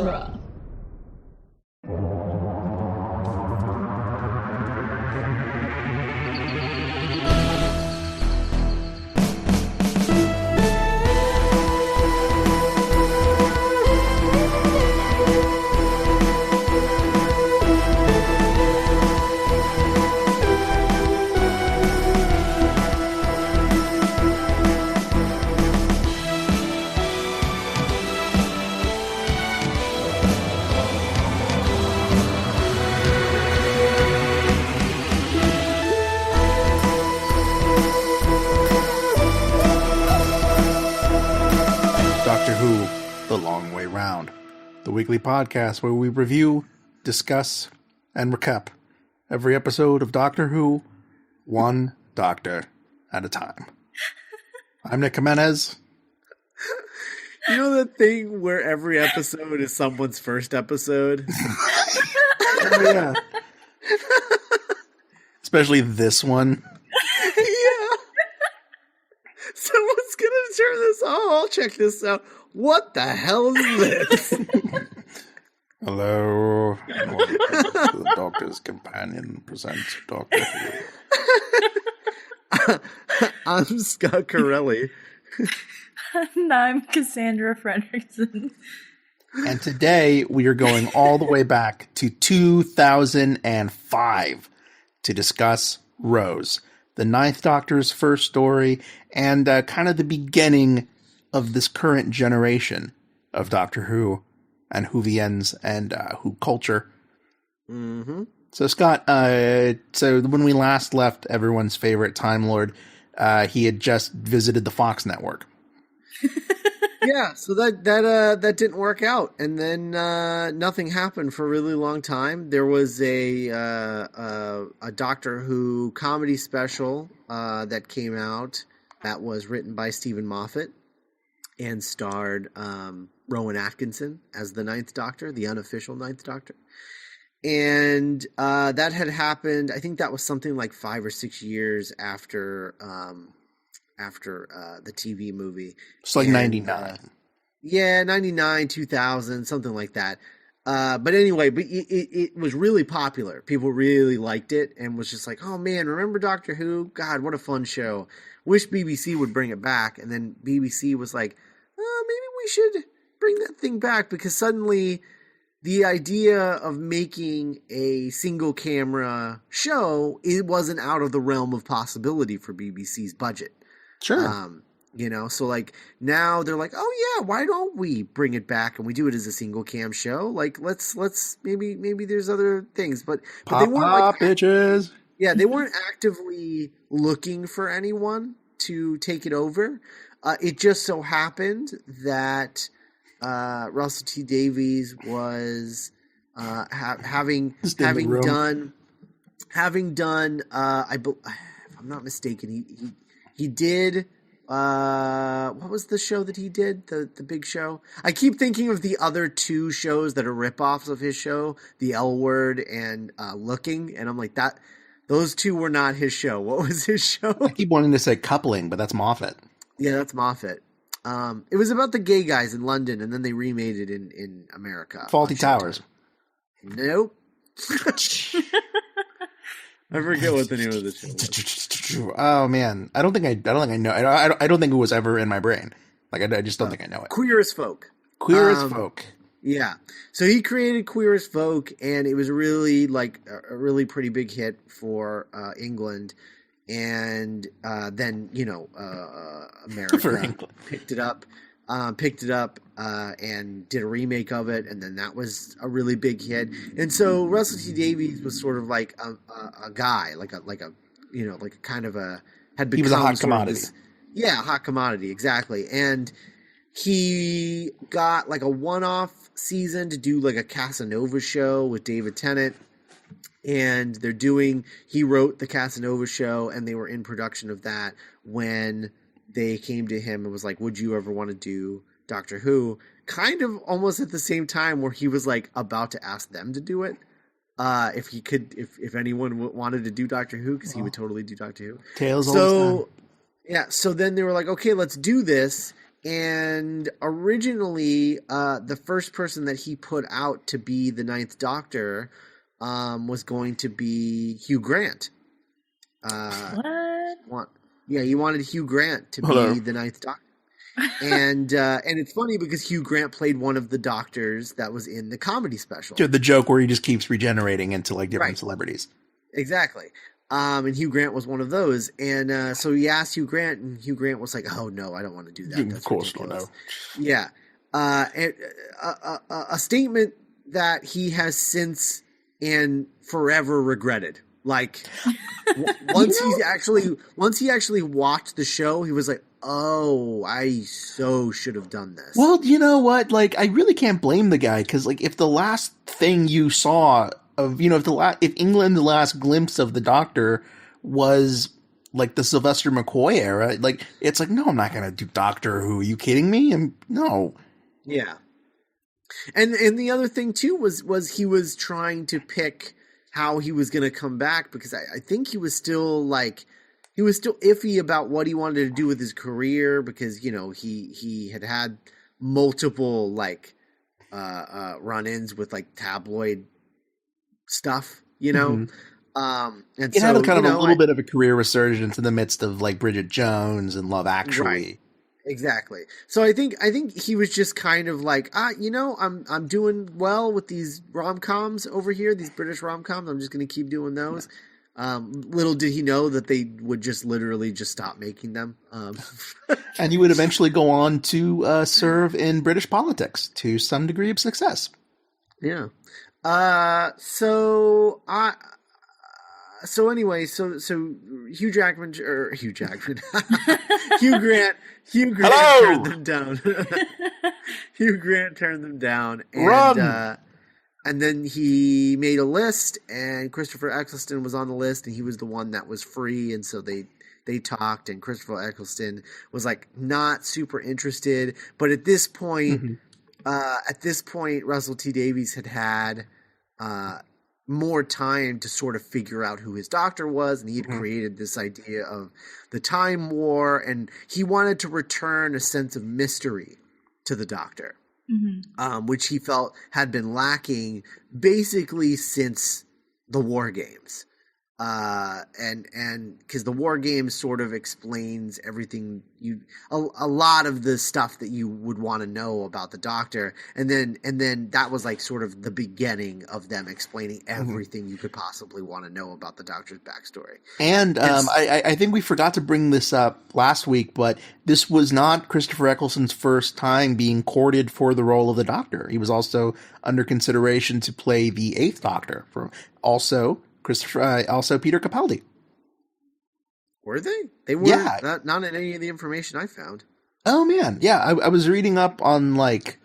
genre. Doctor Who, The Long Way Round, the weekly podcast where we review, discuss, and recap every episode of Doctor Who, one doctor at a time. I'm Nick Jimenez. You know that thing where every episode is someone's first episode? Oh, yeah. Especially this one. Yeah. Someone's gonna turn this on. I'll check this out. What the hell is this? Hello. The Doctor's Companion presents Doctor Who. I'm Scott Corelli. And I'm Cassandra Fredrickson. And today we are going all the way back to 2005 to discuss Rose, the Ninth Doctor's first story, and kind of the beginning of this current generation of Doctor Who and Whovians and Who culture. Mm-hmm. So Scott, so when we last left everyone's favorite Time Lord, he had just visited the Fox network. Yeah, so that didn't work out, and then nothing happened for a really long time. There was a Doctor Who comedy special that came out that was written by Stephen Moffat and starred Rowan Atkinson as the Ninth Doctor, the unofficial Ninth Doctor. And that had happened. I think that was something like 5 or 6 years after the TV movie. It's like 99. Yeah, 99, 2000, something like that. But anyway, it was really popular. People really liked it and was just like, oh man, remember Doctor Who? God, what a fun show. Wish BBC would bring it back. And then BBC was like, oh, maybe we should bring that thing back, because suddenly the idea of making a single camera show, it wasn't out of the realm of possibility for BBC's budget. Sure. So like now they're like, oh yeah, why don't we bring it back and we do it as a single cam show? Like let's maybe there's other things, but they weren't like bitches. Yeah, they weren't actively looking for anyone to take it over. It just so happened that Russell T Davies was having done. If I'm not mistaken, he did. What was the show that he did? The big show? I keep thinking of the other two shows that are ripoffs of his show, The L Word and Looking, and I'm like, those two were not his show. What was his show? I keep wanting to say Coupling, but that's Moffat. Yeah, that's Moffat. It was about the gay guys in London, and then they remade it in America. Faulty Towers. Nope. I forget what the name of the show was. Oh man, I don't think I know. I don't think it was ever in my brain. Like I just don't think I know it. Queer as Folk. Queer as Folk. Yeah. So he created Queer as Folk, and it was really like a really pretty big hit for England. And then America picked it up and did a remake of it, and then that was a really big hit. And so Russell T Davies was sort of like a guy, like a kind of a had become. He was a hot commodity. Hot commodity, exactly. And he got like a one-off season to do like a Casanova show with David Tennant. And he wrote the Casanova show, and they were in production of that when they came to him and was like, would you ever want to do Doctor Who? Kind of almost at the same time where he was like about to ask them to do it. If he could, if anyone wanted to do Doctor Who, because he would totally do Doctor Who. Tales all the time. Yeah. So then they were like, okay, let's do this. And originally, the first person that he put out to be the Ninth Doctor was going to be Hugh Grant. What? He wanted Hugh Grant to be the Ninth Doctor. And it's funny because Hugh Grant played one of the doctors that was in the comedy special. The joke where he just keeps regenerating into like different celebrities. Exactly. And Hugh Grant was one of those. And so he asked Hugh Grant, and Hugh Grant was like, "Oh no, I don't want to do that. That's of course, ridiculous." No. Yeah. A statement that he has since and forever regretted. Like once he actually watched the show, he was like, "Oh, I so should have done this." Well, you know what? Like, I really can't blame the guy because, like, if the last thing you saw of, if England, the last glimpse of the Doctor was like the Sylvester McCoy era, like, it's like, no, I'm not going to do Doctor Who. Are you kidding me? No. Yeah. And the other thing too was he was trying to pick how he was going to come back, because I think he was still iffy about what he wanted to do with his career, because, he had multiple like run-ins with like tabloid stuff, Mm-hmm. And it had a kind of a little bit of a career resurgence in the midst of like Bridget Jones and Love Actually. Right. Exactly. So I think he was just kind of like, I'm doing well with these rom-coms over here, these British rom-coms. I'm just going to keep doing those. Little did he know that they would just literally just stop making them. And he would eventually go on to serve in British politics to some degree of success. Yeah. So anyway, so Hugh Jackman, Hugh Grant Hello! turned them down. Hugh Grant turned them down, and Run! And then he made a list, and Christopher Eccleston was on the list, and he was the one that was free, and so they talked, and Christopher Eccleston was like not super interested, but at this point, Russell T Davies had more time to sort of figure out who his Doctor was, and he had created this idea of the Time War, and he wanted to return a sense of mystery to the Doctor, which he felt had been lacking basically since the War Games. And because the War Games sort of explains everything a lot of the stuff that you would want to know about the Doctor, and then that was like sort of the beginning of them explaining everything you could possibly want to know about the Doctor's backstory. And I think we forgot to bring this up last week, but this was not Christopher Eccleston's first time being courted for the role of the Doctor. He was also under consideration to play the Eighth Doctor. Also Peter Capaldi. Were they? They were. Yeah. Not in any of the information I found. Oh man, yeah. I was reading up on like,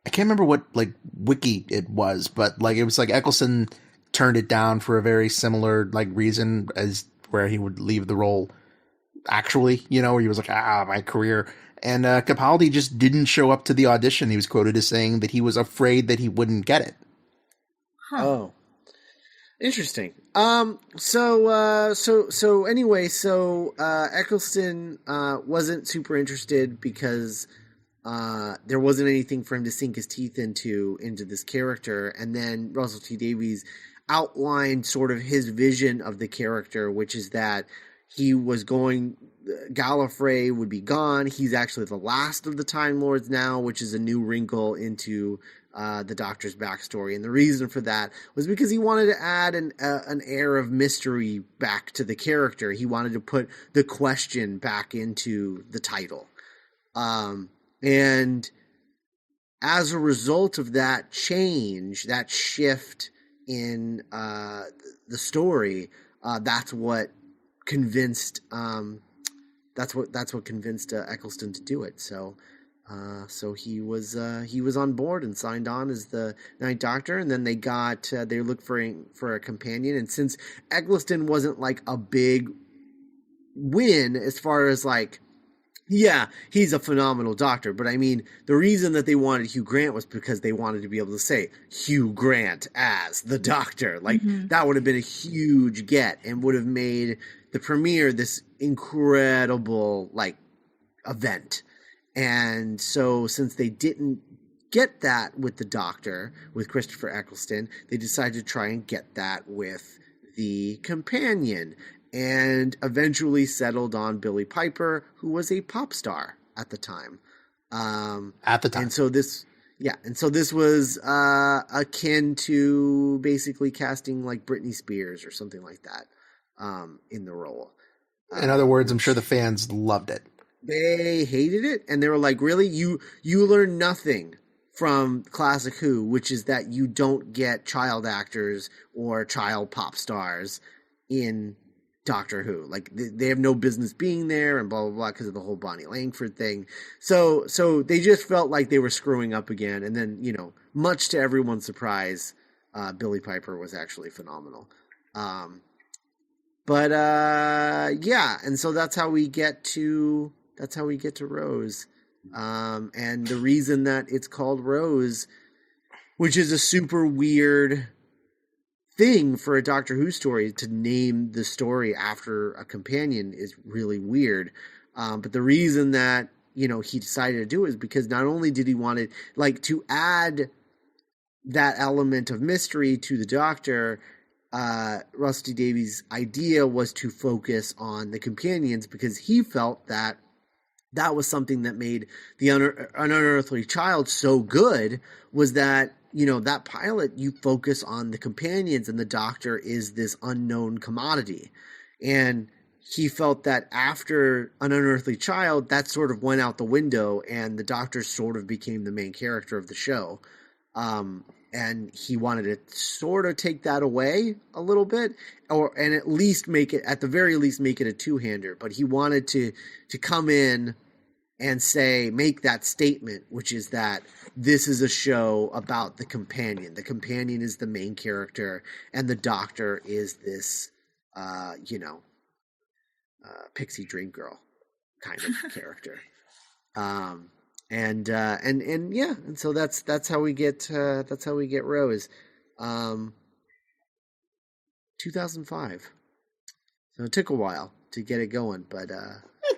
I can't remember what like wiki it was, but like it was like Eccleston turned it down for a very similar like reason as where he would leave the role. Actually, where he was like, my career. And Capaldi just didn't show up to the audition. He was quoted as saying that he was afraid that he wouldn't get it. Huh. Oh. Interesting. So anyway, Eccleston wasn't super interested because there wasn't anything for him to sink his teeth into this character, and then Russell T Davies outlined sort of his vision of the character, which is that he was Gallifrey would be gone. He's actually the last of the Time Lords now, which is a new wrinkle into the Doctor's backstory, and the reason for that was because he wanted to add an air of mystery back to the character. He wanted to put the question back into the title, and as a result of that change, that shift in the story, that's what convinced Eccleston to do it. So he was on board and signed on as the Ninth Doctor, and then they looked for a companion. And since Eccleston wasn't like a big win as far as like, yeah, he's a phenomenal Doctor, but I mean, the reason that they wanted Hugh Grant was because they wanted to be able to say Hugh Grant as the Doctor. Like that would have been a huge get and would have made the premiere this incredible like event. And so since they didn't get that with the Doctor, with Christopher Eccleston, they decided to try and get that with the companion, and eventually settled on Billie Piper, who was a pop star at the time. And so this was akin to basically casting like Britney Spears or something like that in the role. In other words, I'm sure the fans loved it. They hated it, and they were like, really? You learn nothing from Classic Who, which is that you don't get child actors or child pop stars in Doctor Who. Like, they have no business being there and blah, blah, blah, because of the whole Bonnie Langford thing. So they just felt like they were screwing up again. And then, you know, much to everyone's surprise, Billie Piper was actually phenomenal. Yeah, and so that's how we get to Rose. And the reason that it's called Rose, which is a super weird thing for a Doctor Who story to name the story after a companion, is really weird. But the reason that, you know, he decided to do it is because not only did he want it, like, to add that element of mystery to the Doctor, Russell T Davies' idea was to focus on the companions, because he felt that that was something that made the Unearthly Child so good, was that, you know, that pilot, you focus on the companions and the Doctor is this unknown commodity. And he felt that after An Unearthly Child, that sort of went out the window and the Doctor sort of became the main character of the show. And he wanted to sort of take that away a little bit, and at least at the very least, make it a two-hander. But he wanted to come in and make that statement, which is that this is a show about the companion. The companion is the main character, and the Doctor is this, pixie dream girl kind of character. And so that's how we get Rose. 2005. So it took a while to get it going, but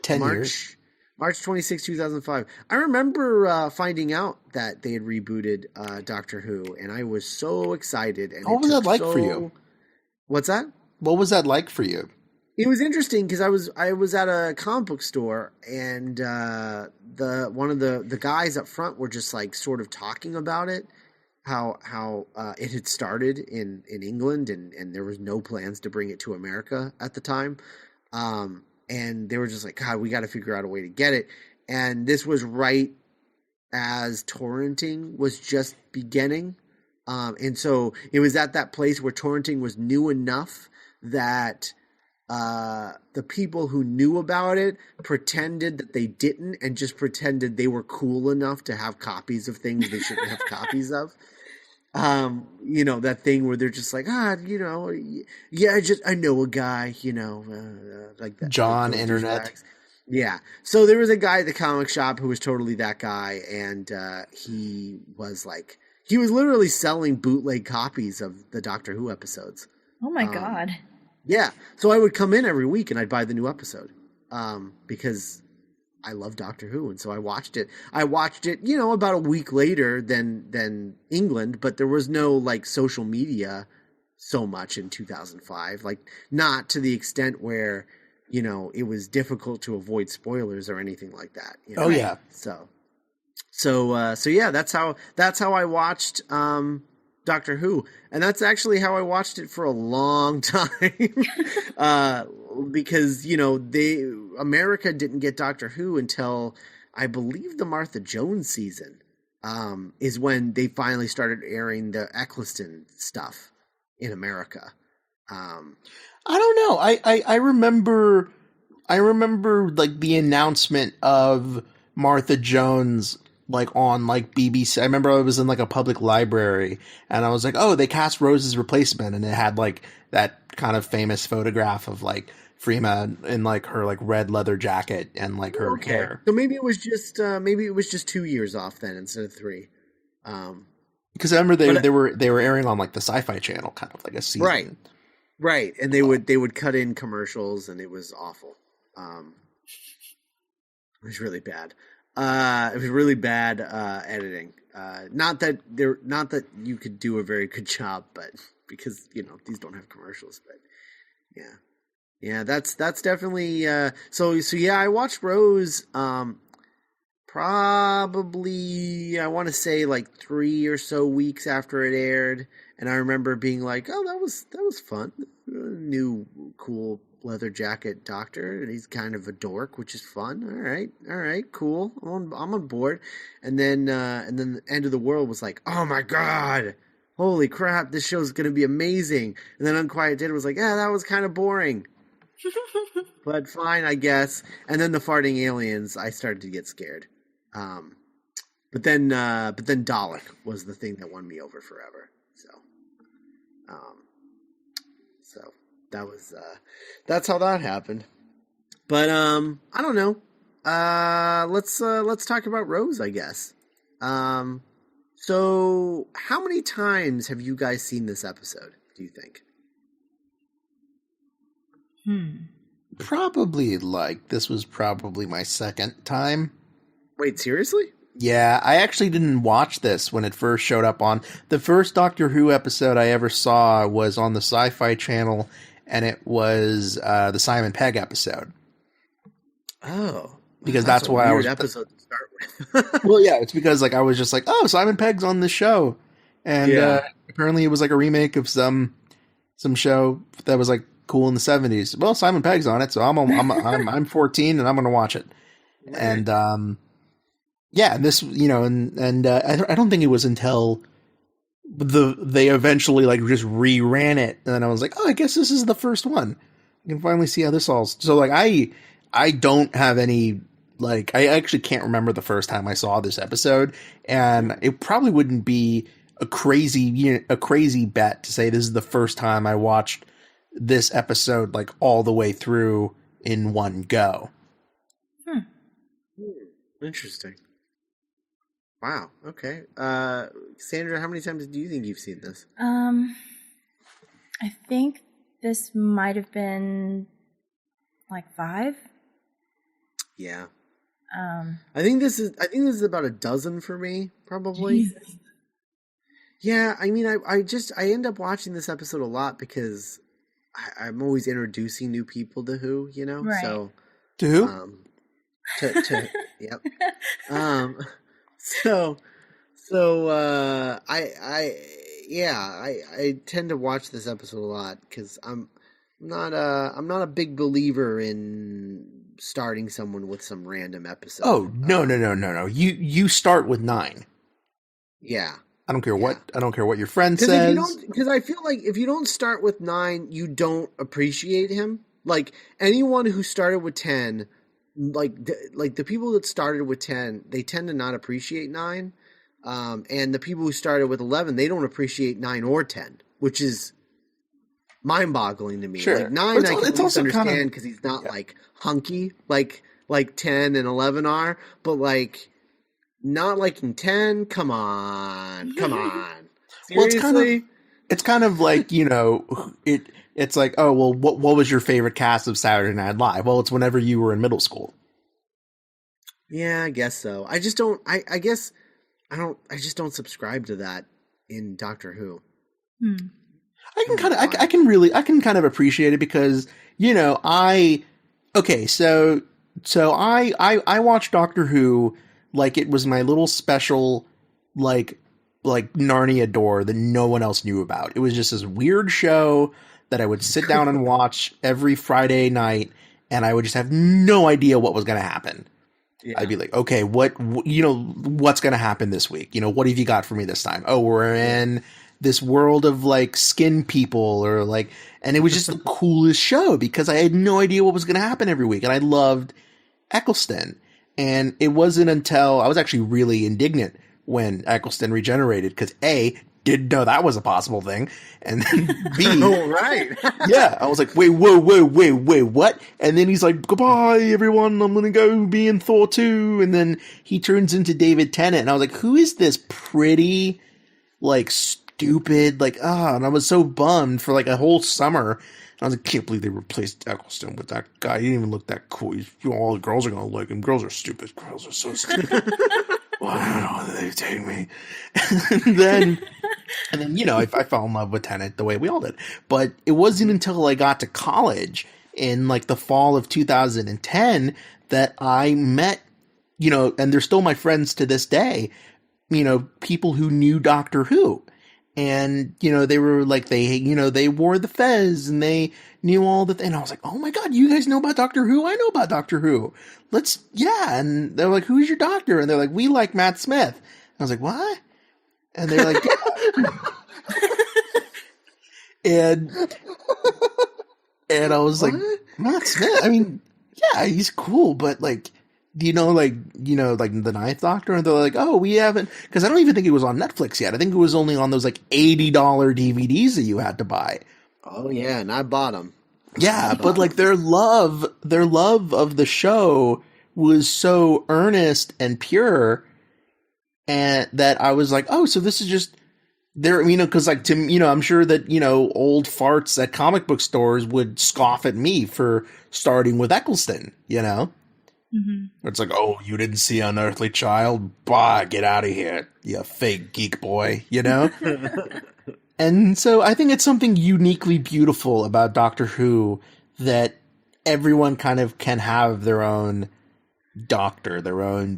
10 years. March 26, 2005. I remember finding out that they had rebooted Doctor Who, and I was so excited. And what was that like for you? What's that? What was that like for you? It was interesting because I was at a comic book store, and one of the guys up front were just like sort of talking about it, how it had started in England, and there was no plans to bring it to America at the time. And they were just like, God, we got to figure out a way to get it. And this was right as torrenting was just beginning. And so it was at that place where torrenting was new enough that the people who knew about it pretended that they didn't, and just pretended they were cool enough to have copies of things they shouldn't have copies of. That thing where they're just like, I know a guy, like that. John Internet. Yeah. So there was a guy at the comic shop who was totally that guy. And, he was literally selling bootleg copies of the Doctor Who episodes. Oh my God. Yeah. So I would come in every week and I'd buy the new episode. Because I love Doctor Who, and so I watched it. About a week later than England, but there was no like social media so much in 2005, like not to the extent where, it was difficult to avoid spoilers or anything like that. Oh yeah. So yeah, that's how I watched Doctor Who, and that's actually how I watched it for a long time. Because America didn't get Doctor Who until I believe the Martha Jones season is when they finally started airing the Eccleston stuff in America. I don't know. I remember like the announcement of Martha Jones like on like BBC. I remember I was in like a public library and I was like, oh, they cast Rose's replacement, and it had like that kind of famous photograph of like Freema in like her like red leather jacket and like her hair. So maybe it was just 2 years off then instead of 3. Because I remember they were airing on like the Sci-Fi Channel, kind of like a season. Right, and they would cut in commercials, and it was awful. It was really bad. It was really bad editing. Not that you could do a very good job, but because these don't have commercials. But yeah, that's definitely. So yeah, I watched Rose. Probably I want to say like 3 or so weeks after it aired, and I remember being like, "Oh, that was fun. New cool leather jacket doctor, and he's kind of a dork, which is fun. All right, cool. I'm on board." And then the End of the World was like, "Oh my god, holy crap, this show's gonna be amazing." And then Unquiet Dead was like, "Yeah, that was kind of boring." But fine, I guess. And then the farting aliens, I started to get scared. But then Dalek was the thing that won me over forever. So that was that's how that happened. But I don't know. Let's talk about Rose, I guess. So how many times have you guys seen this episode, do you think? Probably this was probably my second time. Wait, seriously? Yeah, I actually didn't watch this when it first showed up on. The first Doctor Who episode I ever saw was on the Sci-Fi Channel, and it was the Simon Pegg episode. Oh. Because that's why I was... episode to start with. Well, yeah, it's because I was just like, oh, Simon Pegg's on this show. And apparently it was like a remake of some show that was cool in the 70s. Well, Simon Pegg's on it, so I'm 14 and I'm going to watch it. Right. And yeah, this I don't think it was until they eventually just reran it, and then I was like, oh, I guess this is the first one. I can finally see how this all. So I don't have any I actually can't remember the first time I saw this episode, and it probably wouldn't be a crazy bet to say this is the first time I watched this episode all the way through in one go. Interesting. Wow. Okay. Sandra, how many times do you think you've seen this? I think this might have been 5. Yeah. I think this is about a dozen for me, probably. Jesus. Yeah, I mean, I end up watching this episode a lot because I'm always introducing new people to Who, Right. So to Who? Yep. I tend to watch this episode a lot because I'm not a big believer in starting someone with some random episode. Oh, no. You start with 9. Yeah. I don't care what your friend says. Because I feel like if you don't start with 9, you don't appreciate him. Anyone who started with 10, the people that started with 10, they tend to not appreciate 9. And the people who started with 11, they don't appreciate 9 or 10, which is mind-boggling to me. Sure. 9 I can also understand because he's not hunky like 10 and 11 are, but not liking 10. Come on. Seriously? Well, it's kind of it's like, oh, well, what was your favorite cast of Saturday Night Live? Well, it's whenever you were in middle school. Yeah, I guess so. I just don't. I guess I don't. I just don't subscribe to that in Doctor Who. I can kind of appreciate it because I watched Doctor Who like it was my little special like Narnia door that no one else knew about. It was just this weird show that I would sit down and watch every Friday night, and I would just have no idea what was going to happen. Yeah. I'd be like, okay, what's going to happen this week? What have you got for me this time? Oh, we're in this world of skin people and it was just the coolest show because I had no idea what was going to happen every week. And I loved Eccleston. And it wasn't until I was actually really indignant when Eccleston regenerated because A, didn't know that was a possible thing. And then B, oh, right. Yeah, I was like, wait, what? And then he's like, goodbye, everyone. I'm going to go be in Thor 2. And then he turns into David Tennant. And I was like, who is this pretty, stupid, and I was so bummed for a whole summer I was like, can't believe they replaced Eccleston with that guy. He didn't even look that cool. All the girls are going to like him. Girls are stupid. Girls are so stupid. Well, I don't know whether they take me. and then, I fell in love with Tenet the way we all did. But it wasn't until I got to college in like the fall of 2010 that I met, and they're still my friends to this day, people who knew Doctor Who. And, they were like, they wore the fez and they knew all the and I was like, oh my God, you guys know about Doctor Who? I know about Doctor Who. And they're like, who's your doctor? And they're like, we like Matt Smith. I was like, what? And they're like, yeah. and I was what? Like, Matt Smith? I mean, yeah, he's cool, but like, do you know, like the Ninth Doctor? And they're like, oh, we haven't, because I don't even think it was on Netflix yet. I think it was only on those like $80 DVDs that you had to buy. Oh yeah, and I bought them. Yeah, but like their love of the show was so earnest and pure, and that I was like, oh, so this is just there, because like I'm sure that old farts at comic book stores would scoff at me for starting with Eccleston, Mm-hmm. It's like, oh, you didn't see Unearthly Child? Bah, get out of here, you fake geek boy, And so I think it's something uniquely beautiful about Doctor Who that everyone kind of can have their own doctor, their own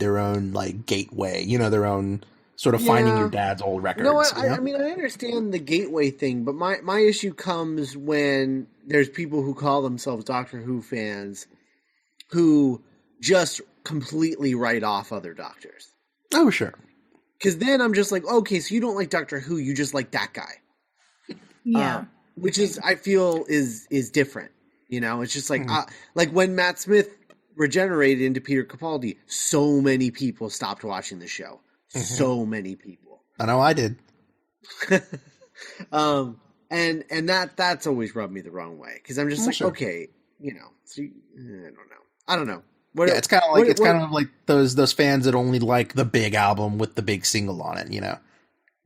like gateway, their own sort of finding your dad's old records. I mean, I understand the gateway thing, but my issue comes when there's people who call themselves Doctor Who fans who just completely write off other doctors. Oh, sure. Because then I'm just like, okay, so you don't like Doctor Who, you just like that guy. Yeah. Which is, I feel, is different. It's just like, like when Matt Smith regenerated into Peter Capaldi, so many people stopped watching the show. Mm-hmm. So many people. I know I did. And that's always rubbed me the wrong way. Because I'm just okay, so I don't know. It's kind of like those fans that only like the big album with the big single on it,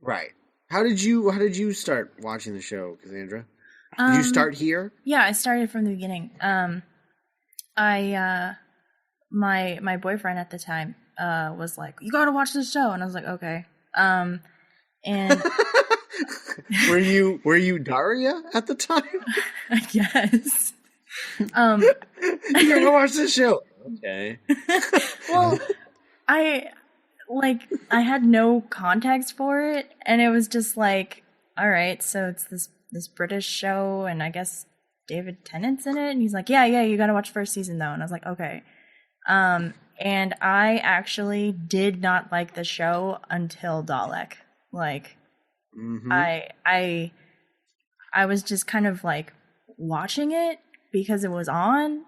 Right. How did you start watching the show, Cassandra? Did you start here? Yeah, I started from the beginning. My boyfriend at the time was like, "You got to watch this show," and I was like, "Okay." And were you Daria at the time? I guess. You gotta watch this show. Okay. Well, I had no context for it, and it was just like, all right, so it's this British show, and I guess David Tennant's in it, and he's like, yeah, you gotta watch first season though, and I was like, okay. And I actually did not like the show until Dalek. Like, mm-hmm. I was just kind of like watching it because it was on,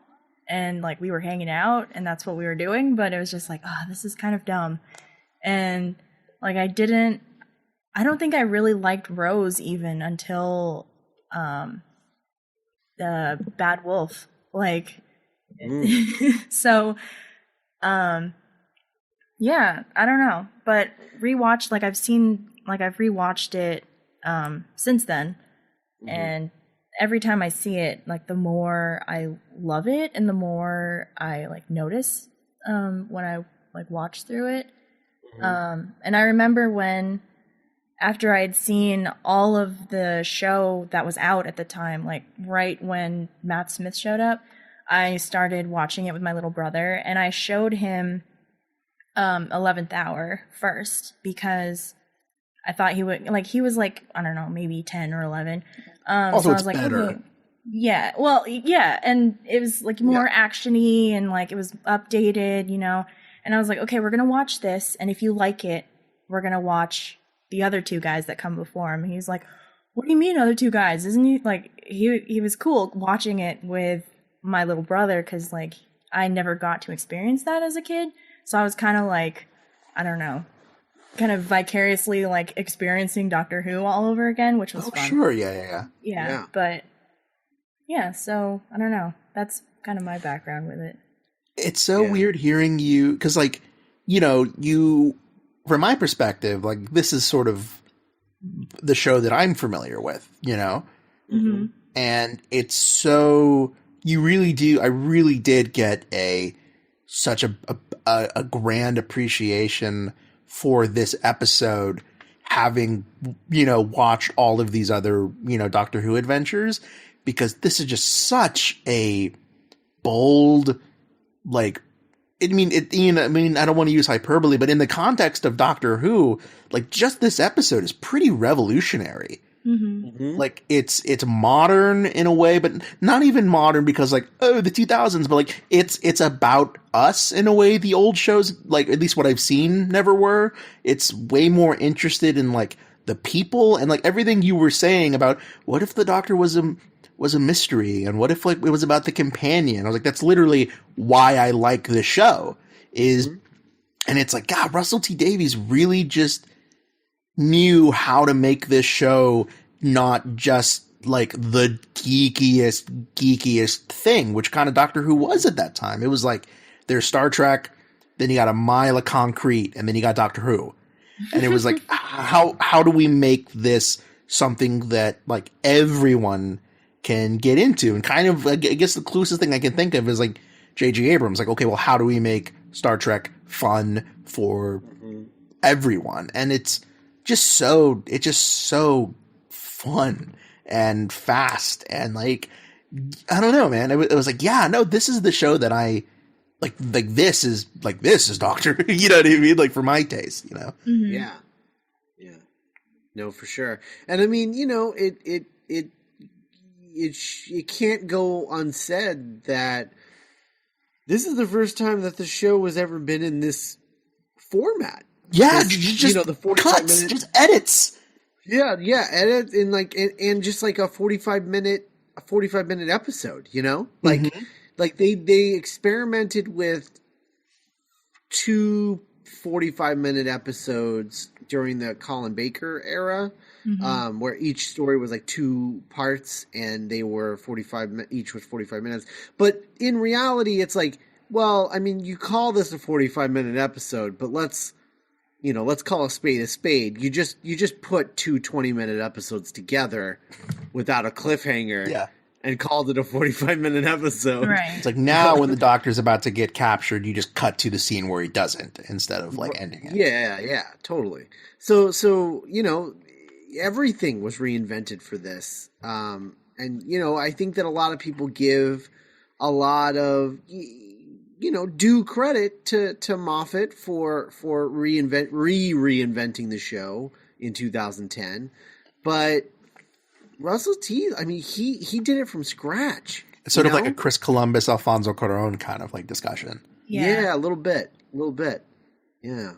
and like we were hanging out, and that's what we were doing, but it was just like, oh, this is kind of dumb. And like I don't think I really liked Rose even until the Bad Wolf. Like so yeah, I don't know. But I've rewatched it since then. Mm-hmm. And every time I see it, like the more I love it and the more I like notice when I like watch through it. And I remember when, after I had seen all of the show that was out at the time, like right when Matt Smith showed up, I started watching it with my little brother, and I showed him 11th Hour first because I thought he would, like, he was like, I don't know, maybe 10 or 11. Also, so I it's was like, better. okay. Yeah, well, yeah, and it was like more actiony and like it was updated, And I was like, okay, we're gonna watch this, and if you like it, we're gonna watch the other two guys that come before him. And he's like, what do you mean other two guys? Isn't he like he was cool watching it with my little brother because like I never got to experience that as a kid, so I was kind of like, I don't know, kind of vicariously like experiencing Doctor Who all over again, which was fun. Sure, yeah. But yeah, so I don't know. That's kind of my background with it. It's so weird hearing you, because like, you, from my perspective, like this is sort of the show that I'm familiar with, Mm-hmm. And it's so, you really do, I really did get such a grand appreciation for this episode, having, watched all of these other, Doctor Who adventures, because this is just such a bold, like, I don't want to use hyperbole, but in the context of Doctor Who, like, just this episode is pretty revolutionary. Mm-hmm. Mm-hmm. Like, it's modern in a way, but not even modern because, like, oh, the 2000s, but like it's about us in a way the old shows, like, at least what I've seen, never were. It's way more interested in, like, the people, and like everything you were saying about what if the Doctor was a mystery, and what if, like, it was about the companion. I was like, that's literally why I like the show is, and it's like, God, Russell T Davies really just knew how to make this show not just like the geekiest thing, which kind of Doctor Who was at that time. It was like, there's Star Trek, then you got a mile of concrete, and then you got Doctor Who. And it was like, how do we make this something that, like, everyone can get into? And kind of, I guess the closest thing I can think of is like J.J. Abrams. Like, okay, well, how do we make Star Trek fun for everyone? And it's just so fun and fast, and like, I don't know, man. It was like, yeah, no, this is the show that I like this is Doctor. You know what I mean? Like, for my taste, Mm-hmm. Yeah. No, for sure. And I mean, it can't go unsaid that this is the first time that the show has ever been in this format. Yeah, just the 45 cuts, minute, just edits. Yeah, edit in like and just like a 45 minute episode. Like they experimented with 2 45-minute episodes during the Colin Baker era, where each story was like 2 parts, and they were each was 45 minutes. But in reality, it's like, well, I mean, you call this a 45-minute episode, but let's call a spade a spade. You just put 2 20-minute episodes together without a cliffhanger. Yeah. And called it a 45-minute episode. Right. It's like, now when the Doctor's about to get captured, you just cut to the scene where he doesn't, instead of like ending it. Yeah, totally. So everything was reinvented for this. And I think that a lot of people give a lot of due credit to Moffat for reinventing the show in 2010, but Russell T, I mean, he did it from scratch. It's sort of like a Chris Columbus, Alfonso Cuarón kind of like discussion. Yeah, a little bit. Yeah.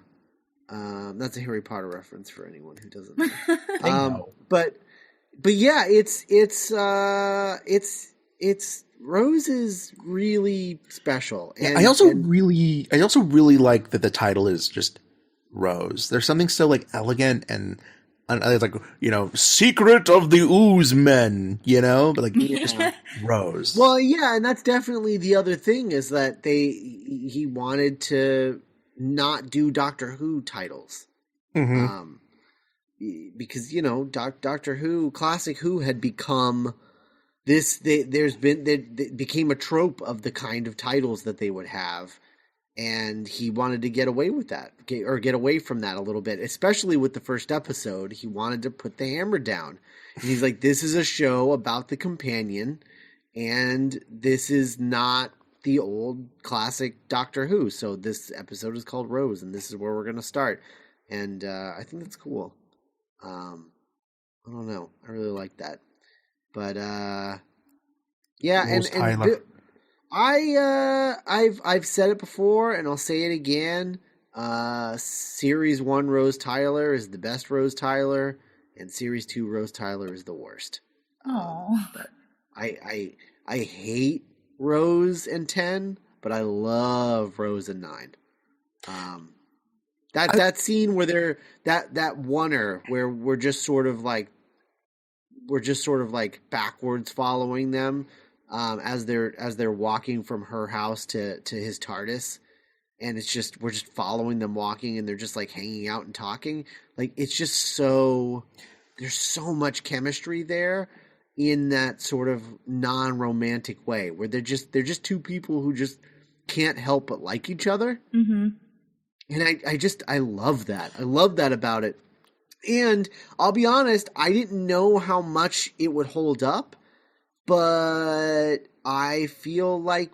That's a Harry Potter reference for anyone who doesn't know. But yeah, it's Rose is really special. And I also really like that the title is just Rose. There's something so like elegant and it's like, Secret of the Ooze Men, but like, just Rose. Well, yeah, and that's definitely the other thing, is that he wanted to not do Doctor Who titles. Mm-hmm. Because, Doctor Who, Classic Who had become this, they became a trope of the kind of titles that they would have. And he wanted to get away with that, or get away from that a little bit, especially with the first episode. He wanted to put the hammer down. And he's like, this is a show about the companion, and this is not the old classic Doctor Who. So this episode is called Rose, and this is where we're going to start. And I think that's cool. I don't know. I really like that. But yeah, Rose Tyler. I've said it before, and I'll say it again. Series 1 Rose Tyler is the best Rose Tyler, and Series 2 Rose Tyler is the worst. But I hate Rose and 10, but I love Rose and 9. That scene where they're that oneer where we're just sort of like backwards following them. As they're walking from her house to his TARDIS, and we're just following them walking, and they're just like hanging out and talking. Like, it's just there's so much chemistry there, in that sort of non-romantic way where they're just two people who just can't help but like each other. Mm-hmm. And I love that. I love that about it. And I'll be honest, I didn't know how much it would hold up, but I feel like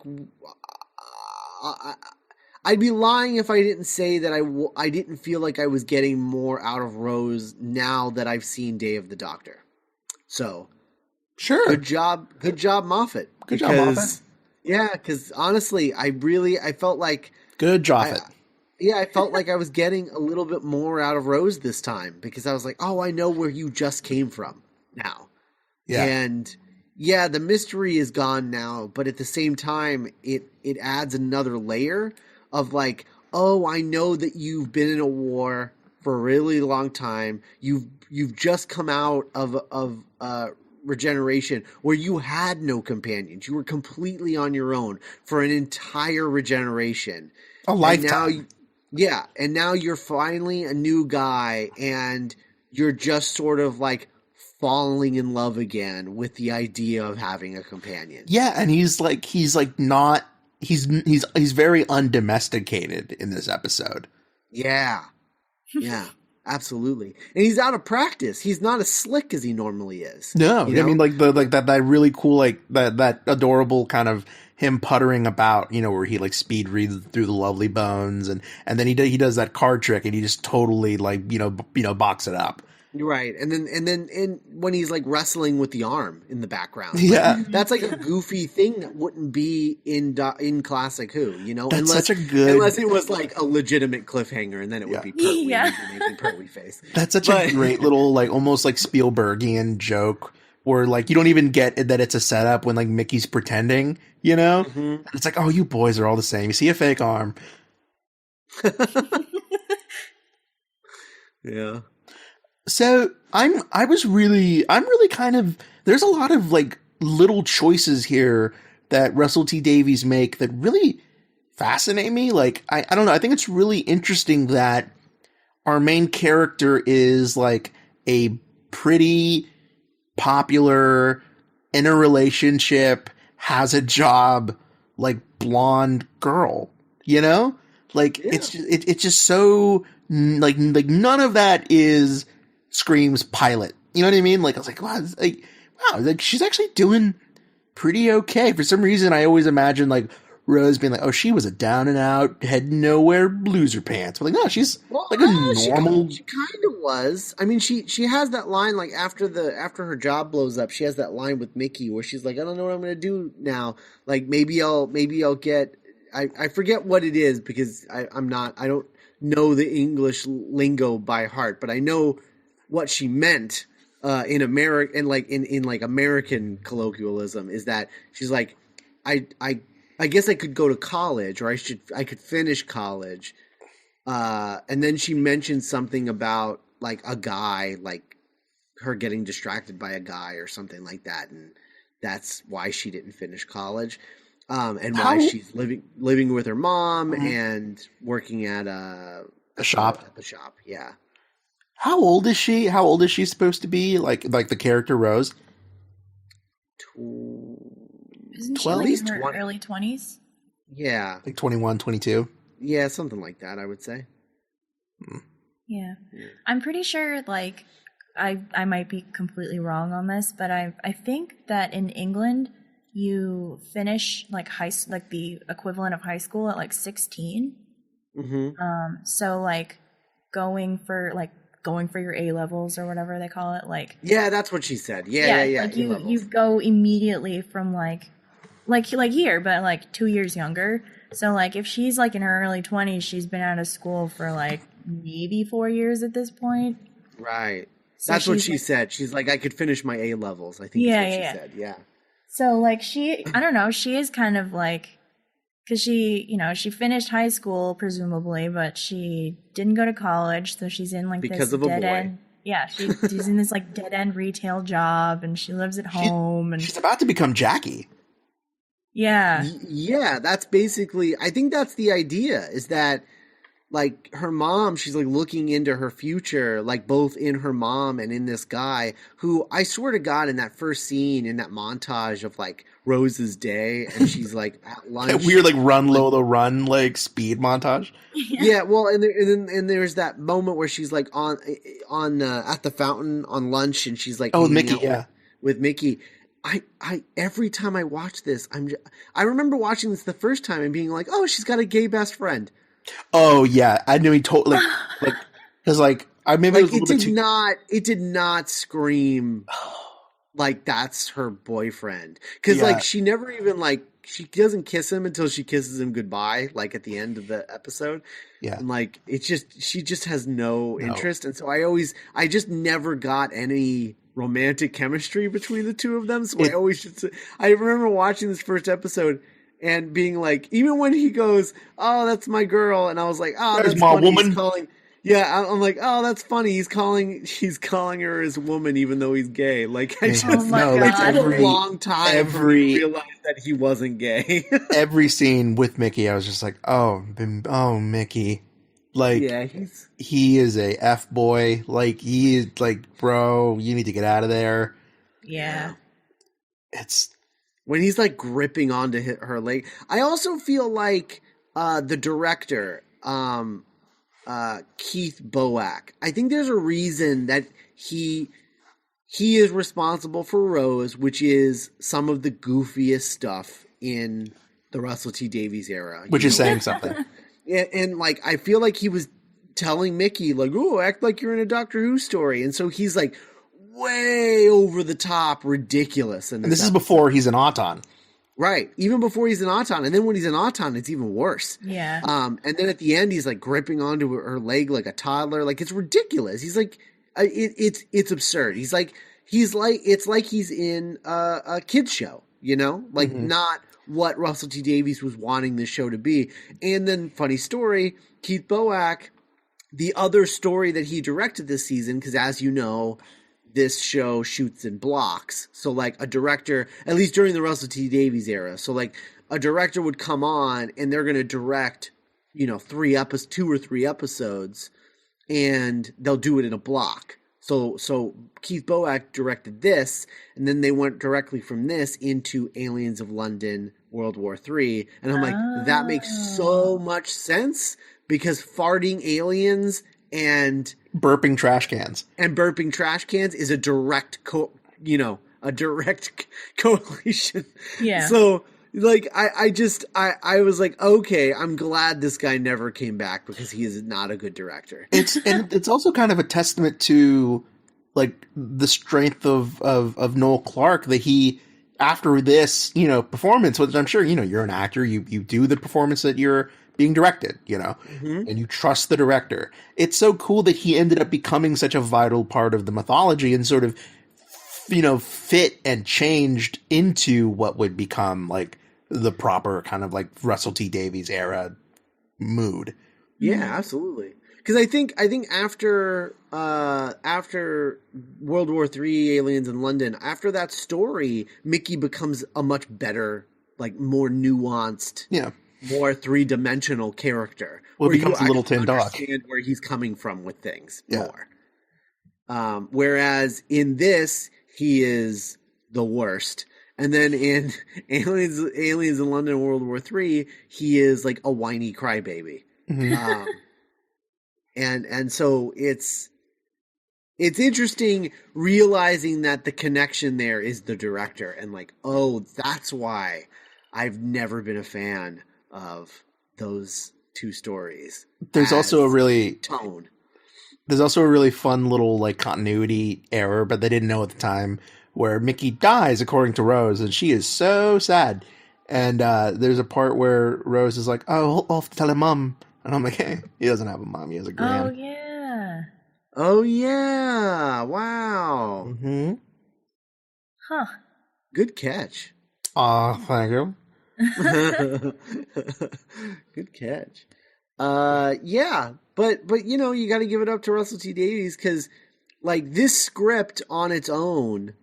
I'd be lying if I didn't say that I didn't feel like I was getting more out of Rose now that I've seen Day of the Doctor. So, sure. Good job, Moffat. Good job, Moffat. Yeah, because honestly, I felt like... Good job. I felt like I was getting a little bit more out of Rose this time because I was like, oh, I know where you just came from now. Yeah. And yeah, the mystery is gone now, but at the same time, it adds another layer of like, oh, I know that you've been in a war for a really long time. You've just come out of regeneration where you had no companions. You were completely on your own for an entire regeneration. A lifetime. And now you're finally a new guy, and you're just sort of like falling in love again with the idea of having a companion. Yeah, and he's very undomesticated in this episode. Yeah. Yeah, absolutely. And he's out of practice. He's not as slick as he normally is. No, I mean that really cool, like that adorable kind of him puttering about, where he like speed reads through the Lovely Bones, and then he does that card trick, and he just totally like box it up. Right, and then when he's like wrestling with the arm in the background, yeah, that's like a goofy thing that wouldn't be in Classic Who, That's unless it was like a legitimate cliffhanger, and then it would be Pertwee face. That's such a great little like almost like Spielbergian joke. Or like you don't even get that it's a setup when like Mickey's pretending, Mm-hmm. And it's like, oh, you boys are all the same. You see a fake arm. Yeah. So I'm really kind of, there's a lot of like little choices here that Russell T Davies make that really fascinate me. Like, I don't know. I think it's really interesting that our main character is like a pretty popular, in a relationship, has a job, like blonde girl, like it's just so like none of that screams pilot. You know what I mean? Like I was like, wow, like she's actually doing pretty okay. For some reason, I always imagine like Rose being like, oh, she was a down and out, head nowhere loser pants. But like, no, she's like a normal. She kind of was. I mean, she has that line like after her job blows up. She has that line with Mickey where she's like, I don't know what I'm going to do now. Like maybe I'll get. I forget what it is because I don't know the English lingo by heart, but I know what she meant in America and like in like American colloquialism is that she's like, I guess I could go to college, or I could finish college. And then she mentioned something about like a guy, like her getting distracted by a guy or something like that, and that's why she didn't finish college. And why she's living with her mom and working at a shop. At the shop, yeah. How old is she? How old is she supposed to be? Like the character Rose. Isn't she like in her early 20s? Yeah. Like 21, 22? Yeah, something like that, I would say. Yeah. I'm pretty sure, like, I might be completely wrong on this, but I think that in England, you finish, like, the equivalent of high school at, like, 16. Mm-hmm. So, like, going for your A-levels or whatever they call it, like... Yeah, that's what she said. Yeah. Like, you go immediately from, like here, but like 2 years younger. So like if she's like in her early 20s, she's been out of school for like maybe 4 years at this point. Right. So that's what she said. She's like, I could finish my A levels. I think is what she said. Yeah. So like I don't know, she is kind of like, because she finished high school presumably, but she didn't go to college, so she's in like because this of a dead boy. End. Yeah, she's in this like dead end retail job, and she lives at home, and she's about to become Jackie. Yeah. Yeah, that's basically, I think that's the idea, is that, like her mom, she's like looking into her future, like both in her mom and in this guy who I swear to God in that first scene in that montage of like Rose's day and she's like at lunch. That weird like run Lola run like speed montage. Yeah, well, and there's that moment where she's like on at the fountain on lunch and she's like Mickey, with Mickey. I every time I watch this, I remember watching this the first time and being like, oh, she's got a gay best friend. Oh yeah, I knew he totally like because like I maybe like, it did not scream like that's her boyfriend because like she never even like she doesn't kiss him until she kisses him goodbye like at the end of the episode. Yeah, and like it's just she just has no interest, and so I just never got any romantic chemistry between the two of them. So I remember watching this first episode. And being like, even when he goes, "Oh, that's my girl," and I was like, "Oh, that's my funny. Woman." He's calling, I'm like, "Oh, that's funny." He's calling her his woman, even though he's gay. Like, I just it took a long time for me to realize that he wasn't gay. Every scene with Mickey, I was just like, "Oh, Mickey." Like, he is a F boy. Like, he is like, bro, you need to get out of there. Yeah, it's. When he's like gripping onto her leg, I also feel like the director, Keith Boak. I think there's a reason that he is responsible for Rose, which is some of the goofiest stuff in the Russell T Davies era, which is saying something. And like I feel like he was telling Mickey like, "Oh, act like you're in a Doctor Who story," and so he's like. Way over the top, ridiculous. And this is before he's an Auton. Right. Even before he's an Auton. And then when he's an Auton, it's even worse. Yeah. And then at the end, he's like gripping onto her leg like a toddler. Like it's ridiculous. He's like, it's absurd. It's like he's in a kid's show, you know, like not what Russell T Davies was wanting this show to be. And then funny story, Keith Boak, the other story that he directed this season, because as you know, this show shoots in blocks. So like a director, at least during the Russell T Davies era, so like a director would come on and they're going to direct, you know, 2 or 3 episodes and they'll do it in a block. So Keith Boak directed this and then they went directly from this into Aliens of London, World War III. And I'm like, that makes so much sense because farting aliens and burping trash cans is a direct correlation. Yeah. So like I was like, okay, I'm glad this guy never came back because he is not a good director. It's also kind of a testament to like the strength of Noel Clarke that he after this, you know, performance, which I'm sure, you know, you're an actor, you do the performance that you're being directed, you know, and you trust the director. It's so cool that he ended up becoming such a vital part of the mythology and sort of, you know, fit and changed into what would become like the proper kind of like Russell T Davies era mood. Yeah, absolutely. Because I think after World War III, Aliens in London, after that story, Mickey becomes a much better, like more nuanced, more 3-dimensional character. Well, it becomes a little tin dog. Understand where he's coming from with things more. Whereas in this, he is the worst. And then in Aliens in London, World War III, he is like a whiny crybaby. And so it's interesting realizing that the connection there is the director and like, oh, that's why I've never been a fan of those 2 stories. There's also a really tone. There's also a really fun little like continuity error, but they didn't know at the time, where Mickey dies according to Rose, and she is so sad. And there's a part where Rose is like, "Oh, I'll have to tell him, Mom." And I'm like, "Hey, he doesn't have a mom; he has a gran." Oh yeah. Oh yeah! Wow. Mm-hmm. Huh. Good catch. Thank you. Good catch. Yeah, but you know, you got to give it up to Russell T Davies because like this script on its own,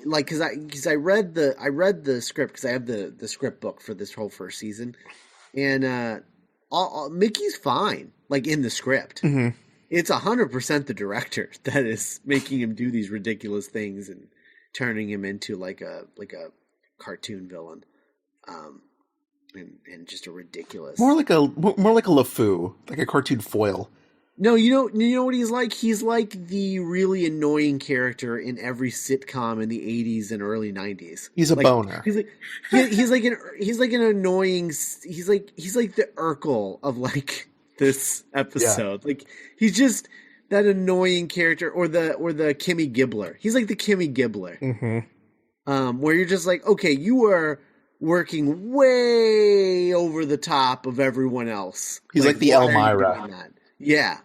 like because I read the script because I have the script book for this whole first season, and Mickey's fine, like in the script. Mm-hmm. It's 100% the director that is making him do these ridiculous things and turning him into like a cartoon villain, and just a ridiculous. More like a LeFou, like a cartoon foil. No, you know what he's like? He's like the really annoying character in every sitcom in the 80s and early 90s. He's a boner. He's like an annoying. He's like the Urkel of like this episode. Yeah. Like he's just that annoying character, or the Kimmy Gibbler. He's like the Kimmy Gibbler. Mm-hmm. Where you're just like, okay, you are working way over the top of everyone else. He's like the Elmira. Yeah.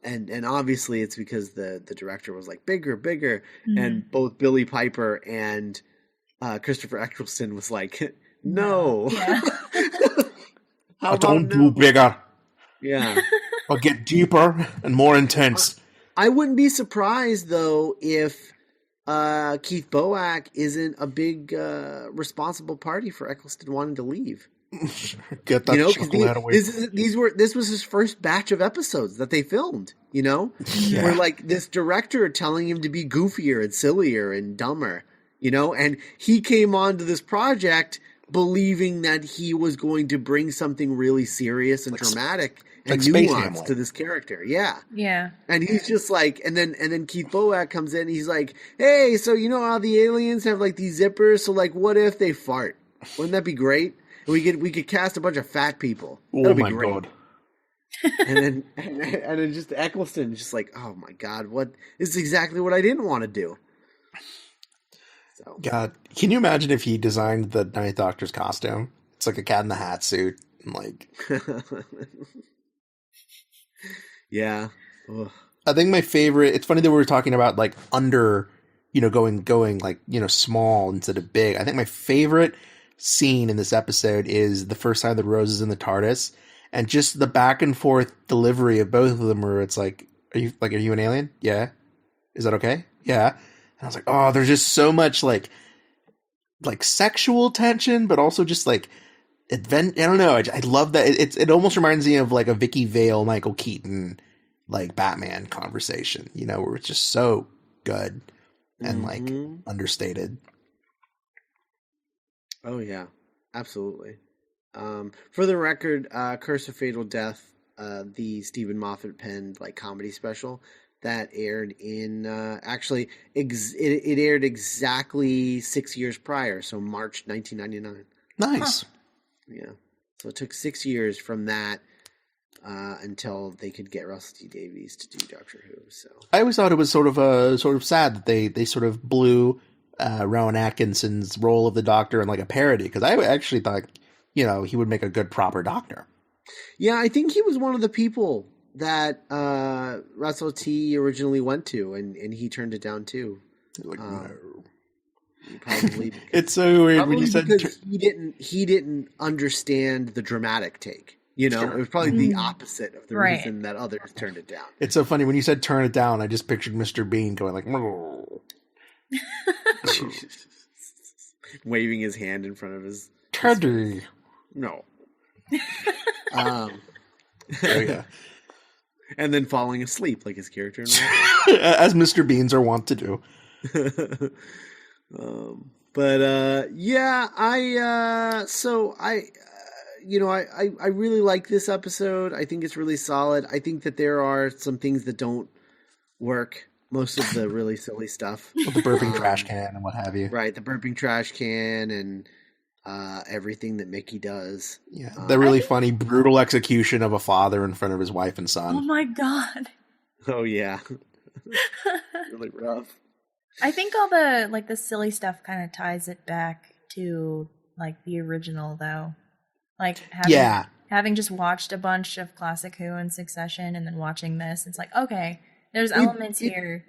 And obviously it's because the director was like bigger, mm-hmm. and both Billy Piper and Christopher Eccleston was like, no. Yeah. I don't do bigger. Yeah. I'll get deeper and more intense. I wouldn't be surprised though if Keith Boak isn't a big responsible party for Eccleston wanting to leave. Get that chocolate away. This was his first batch of episodes that they filmed, Yeah. Where like this director telling him to be goofier and sillier and dumber, and he came on to this project believing that he was going to bring something really serious and dramatic and nuanced to this character. Yeah. Yeah. And he's just like, and then Keith Boak comes in and he's like, hey, so you know how the aliens have like these zippers? So like, what if they fart? Wouldn't that be great? We could cast a bunch of fat people. Oh my god! And then just Eccleston, just like, oh my god, what? This is exactly what I didn't want to do. So. God, can you imagine if he designed the Ninth Doctor's costume? It's like a Cat in the Hat suit, and like, yeah. Ugh. I think my favorite. It's funny that we were talking about like under, going like small instead of big. I think my favorite scene in this episode is the first time that Rose is in the TARDIS, and just the back and forth delivery of both of them, where it's like, are you an alien? Yeah. Is that okay? Yeah. And I was like, oh, there's just so much like sexual tension, but also just like I don't know. I love that. It almost reminds me of like a Vicky Vale, Michael Keaton, like Batman conversation, where it's just so good and like understated. Oh yeah, absolutely. For the record, Curse of Fatal Death, the Stephen Moffat penned like comedy special that aired in it aired exactly 6 years prior, so March 1999. Nice. Huh. Yeah. So it took 6 years from that until they could get Russell T Davies to do Doctor Who. So I always thought it was sort of sad that they sort of blew Rowan Atkinson's role of the Doctor in like a parody, because I actually thought he would make a good proper Doctor. Yeah, I think he was one of the people that Russell T originally went to, and he turned it down too. Like, no. Probably it's so weird when you said he didn't understand the dramatic take. Sure. It was probably the opposite of the reason that others turned it down. It's so funny when you said turn it down. I just pictured Mr. Bean going like, waving his hand in front of his Teddy. No. Oh yeah. And then falling asleep like his character in as Mr. Beans are wont to do. Yeah, I really like this episode. I think it's really solid. I think that there are some things that don't work. Most of the really silly stuff. With the burping trash can and what have you. Right, the burping trash can and everything that Mickey does. Yeah, the really funny, brutal execution of a father in front of his wife and son. Oh my god. Oh yeah. Really rough. I think all the silly stuff kind of ties it back to like the original though. Like having just watched a bunch of classic Who in succession and then watching this, it's like, okay, there's elements here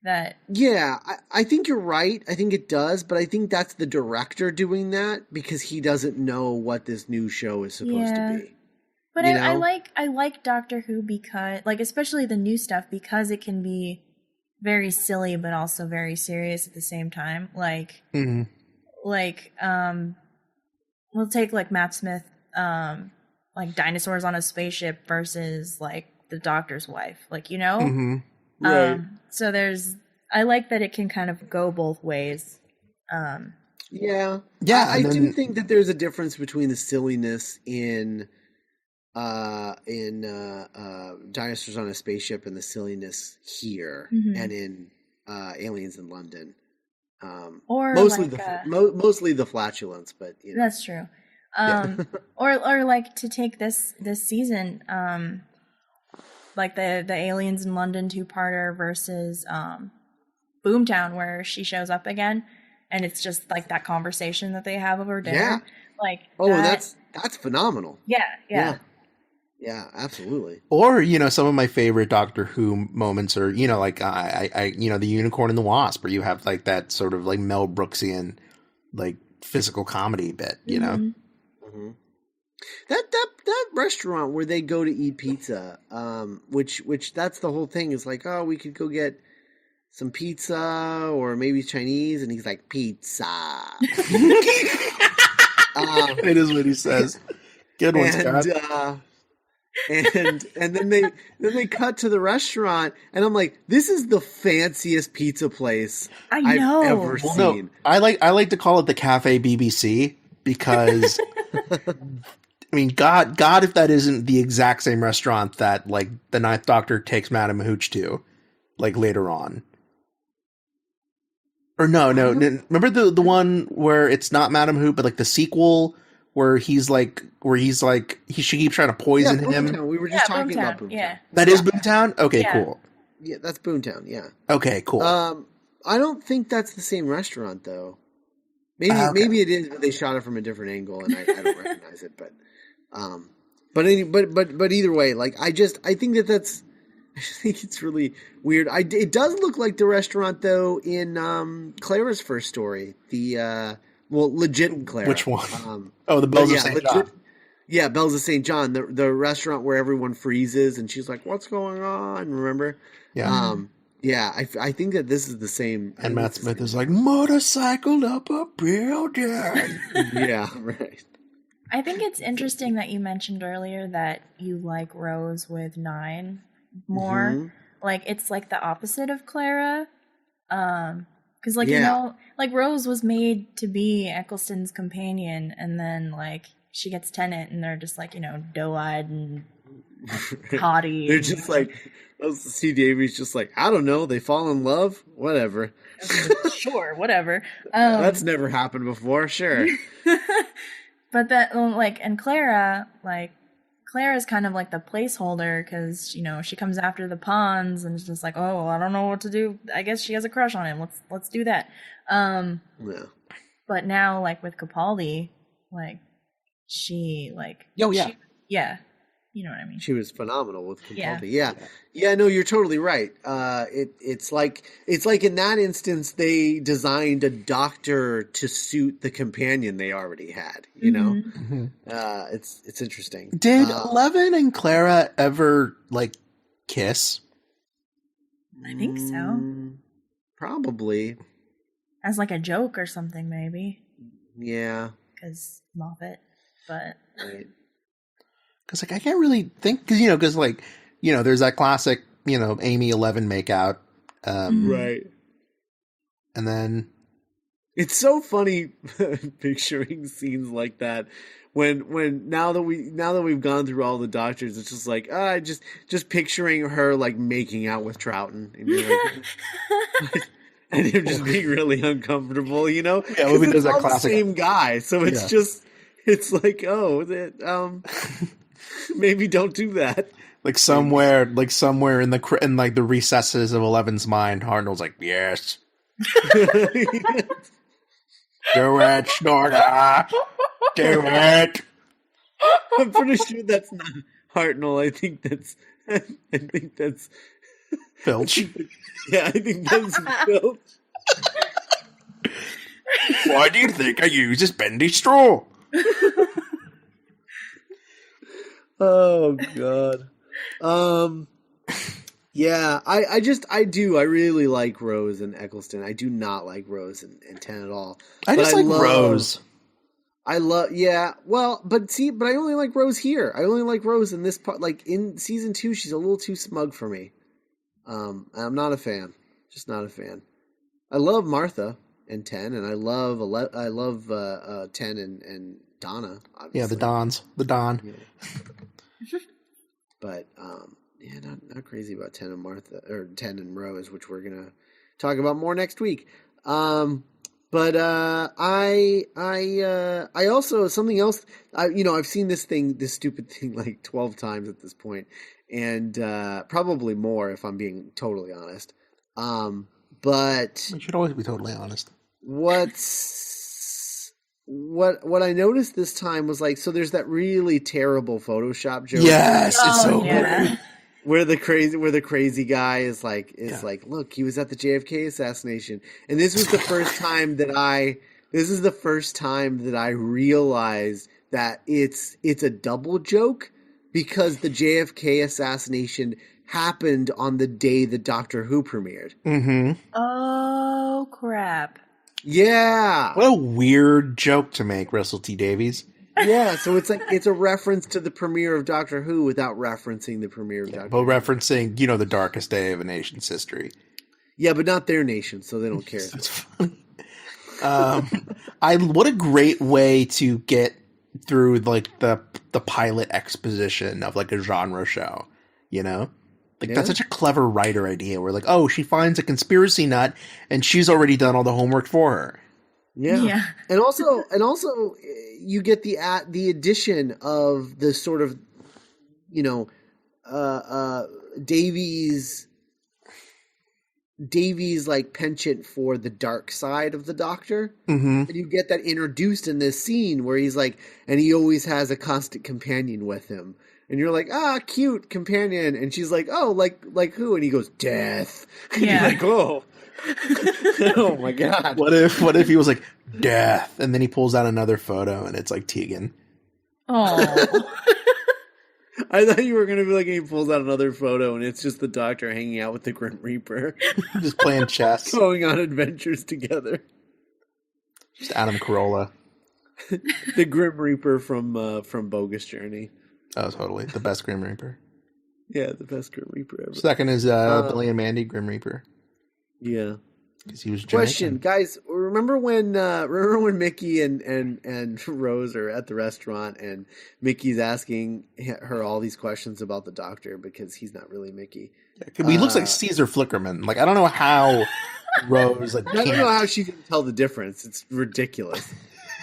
that... Yeah, I think you're right. I think it does, but I think that's the director doing that because he doesn't know what this new show is supposed to be. But I like Doctor Who because, like, especially the new stuff, because it can be very silly but also very serious at the same time. Like, we'll take like Matt Smith, like Dinosaurs on a Spaceship versus like the Doctor's Wife, like, you know? Mm-hmm. Right. So I like that it can kind of go both ways. Yeah. I do think that there's a difference between the silliness in Dinosaurs on a Spaceship and the silliness here and in Aliens in London. Or mostly like, mostly the flatulence, but you know. That's true. Or like to take this season, like the Aliens in London 2-parter versus Boomtown, where she shows up again, and it's just like that conversation that they have over dinner. Yeah. Like, that's phenomenal. Yeah, absolutely. Or, you know, some of my favorite Doctor Who moments are, you know, like I you know, the Unicorn and the Wasp, where you have like that sort of like Mel Brooksian, like physical comedy bit, you know. Mm-hmm. That restaurant where they go to eat pizza, which that's the whole thing, is like, oh, we could go get some pizza or maybe Chinese, and he's like, pizza. It is what he says. Good one, Scott. And then they cut to the restaurant, and I'm like, this is the fanciest pizza place I've ever seen. No, I like to call it the Cafe BBC, because I mean, God, if that isn't the exact same restaurant that like the Ninth Doctor takes Madame Hooch to, like later on. Or no. Remember the one where it's not Madame Hooch, but like the sequel where she keeps trying to poison him. Boomtown. We were just talking about Boomtown. Yeah. That is Boomtown? Okay, cool. Yeah, that's Boomtown, yeah. Okay, cool. I don't think that's the same restaurant though. Maybe it is, but they shot it from a different angle and I don't recognize it, but either way, like I think it's really weird. It does look like the restaurant though in Clara's first story, the legit Clara. Which one? The Bells of St. John. Yeah, Bells of St. John, the restaurant where everyone freezes and she's like, "What's going on?" Remember? Yeah. Yeah, I think that this is the same. And Matt Smith is like, motorcycled up a building. Yeah, right. I think it's interesting that you mentioned earlier that you like Rose with 9 more. Mm-hmm. Like, it's like the opposite of Clara. Because, like, you know, like Rose was made to be Eccleston's companion, and then, like, she gets Tennant, and they're just, like, you know, doe-eyed and haughty. They're just like... C. Davies just like, I don't know, they fall in love? Whatever. Sure, whatever. That's never happened before, sure. But that, like, and Clara's kind of like the placeholder, because, you know, she comes after the pawns and it's just like, oh, I don't know what to do. I guess she has a crush on him. Let's do that. Yeah. But now, like, with Capaldi, like, she, like... Oh, yeah. You know what I mean? She was phenomenal with Capaldi. Yeah. No, you're totally right. It's like in that instance they designed a doctor to suit the companion they already had. You know, it's interesting. Did Eleven and Clara ever like kiss? I think so. Probably as like a joke or something, maybe. Yeah, because Moffat, but. Right. Because like I can't really think, because like there's that classic Amy 11 makeout, right? And then it's so funny picturing scenes like that when now that we've gone through all the Doctors, it's just like just picturing her like making out with Troughton, and you're like, and him just being really uncomfortable, Yeah, it's does that classic the same guy, so it's just it's like maybe don't do that. Like somewhere in the recesses of Eleven's mind, Hartnell's like, yes. Do it, Snorter. Do it. I'm pretty sure that's not Hartnell. I think that's Filch. Yeah, I think that's Filch. Why do you think I use this bendy straw? Oh God. Yeah, I really like Rose and Eccleston. I do not like Rose and Ten at all. I just like Rose. but I only like Rose here. I only like Rose in this part. Like in season 2, she's a little too smug for me. I'm not a fan. Just not a fan. I love Martha and 10, and I love 10 and Donna. Obviously. Yeah, the Don. Yeah. But not crazy about 10 and Martha or 10 and Rose, which we're gonna talk about more next week. But I also something else. I've seen this stupid thing like 12 times at this point, and probably more if I'm being totally honest. But we should always be totally honest. What I noticed this time was like, so there's that really terrible Photoshop joke. Yes, it's so good. Where the crazy guy is like, look, he was at the JFK assassination, and this was the first time that I realized that it's a double joke because the JFK assassination happened on the day the Doctor Who premiered. Mm-hmm. Oh crap! Yeah, what a weird joke to make, Russell T Davies. Yeah, so it's like it's a reference to the premiere of Doctor Who without referencing the premiere of Doctor Who. But referencing, the darkest day of a nation's history. Yeah, but not their nation, so they don't care. That's funny. What a great way to get through like the pilot exposition of like a genre show, That's such a clever writer idea. Where like, oh, she finds a conspiracy nut and she's already done all the homework for her. Yeah. And also you get the addition of the sort of Davies like penchant for the dark side of the Doctor. Mm-hmm. And you get that introduced in this scene where he's like, and he always has a constant companion with him. And you're like, cute companion. And she's like, oh, like who? And he goes, death. And you're like, oh. Oh my God. What if he was like, death? And then he pulls out another photo and it's like Tegan. Oh. I thought you were going to be like, he pulls out another photo and it's just the Doctor hanging out with the Grim Reaper. Just playing chess. Going on adventures together. Just Adam Carolla. The Grim Reaper from Bogus Journey. Oh, totally. The best Grim Reaper. Yeah, the best Grim Reaper ever. Second is Billy and Mandy Grim Reaper. Yeah. Because he was Question, guys, remember when Mickey and Rose are at the restaurant and Mickey's asking her all these questions about the Doctor because he's not really Mickey. Yeah, he looks like Caesar Flickerman. Like, I don't know how Rose I don't know how she can tell the difference. It's ridiculous.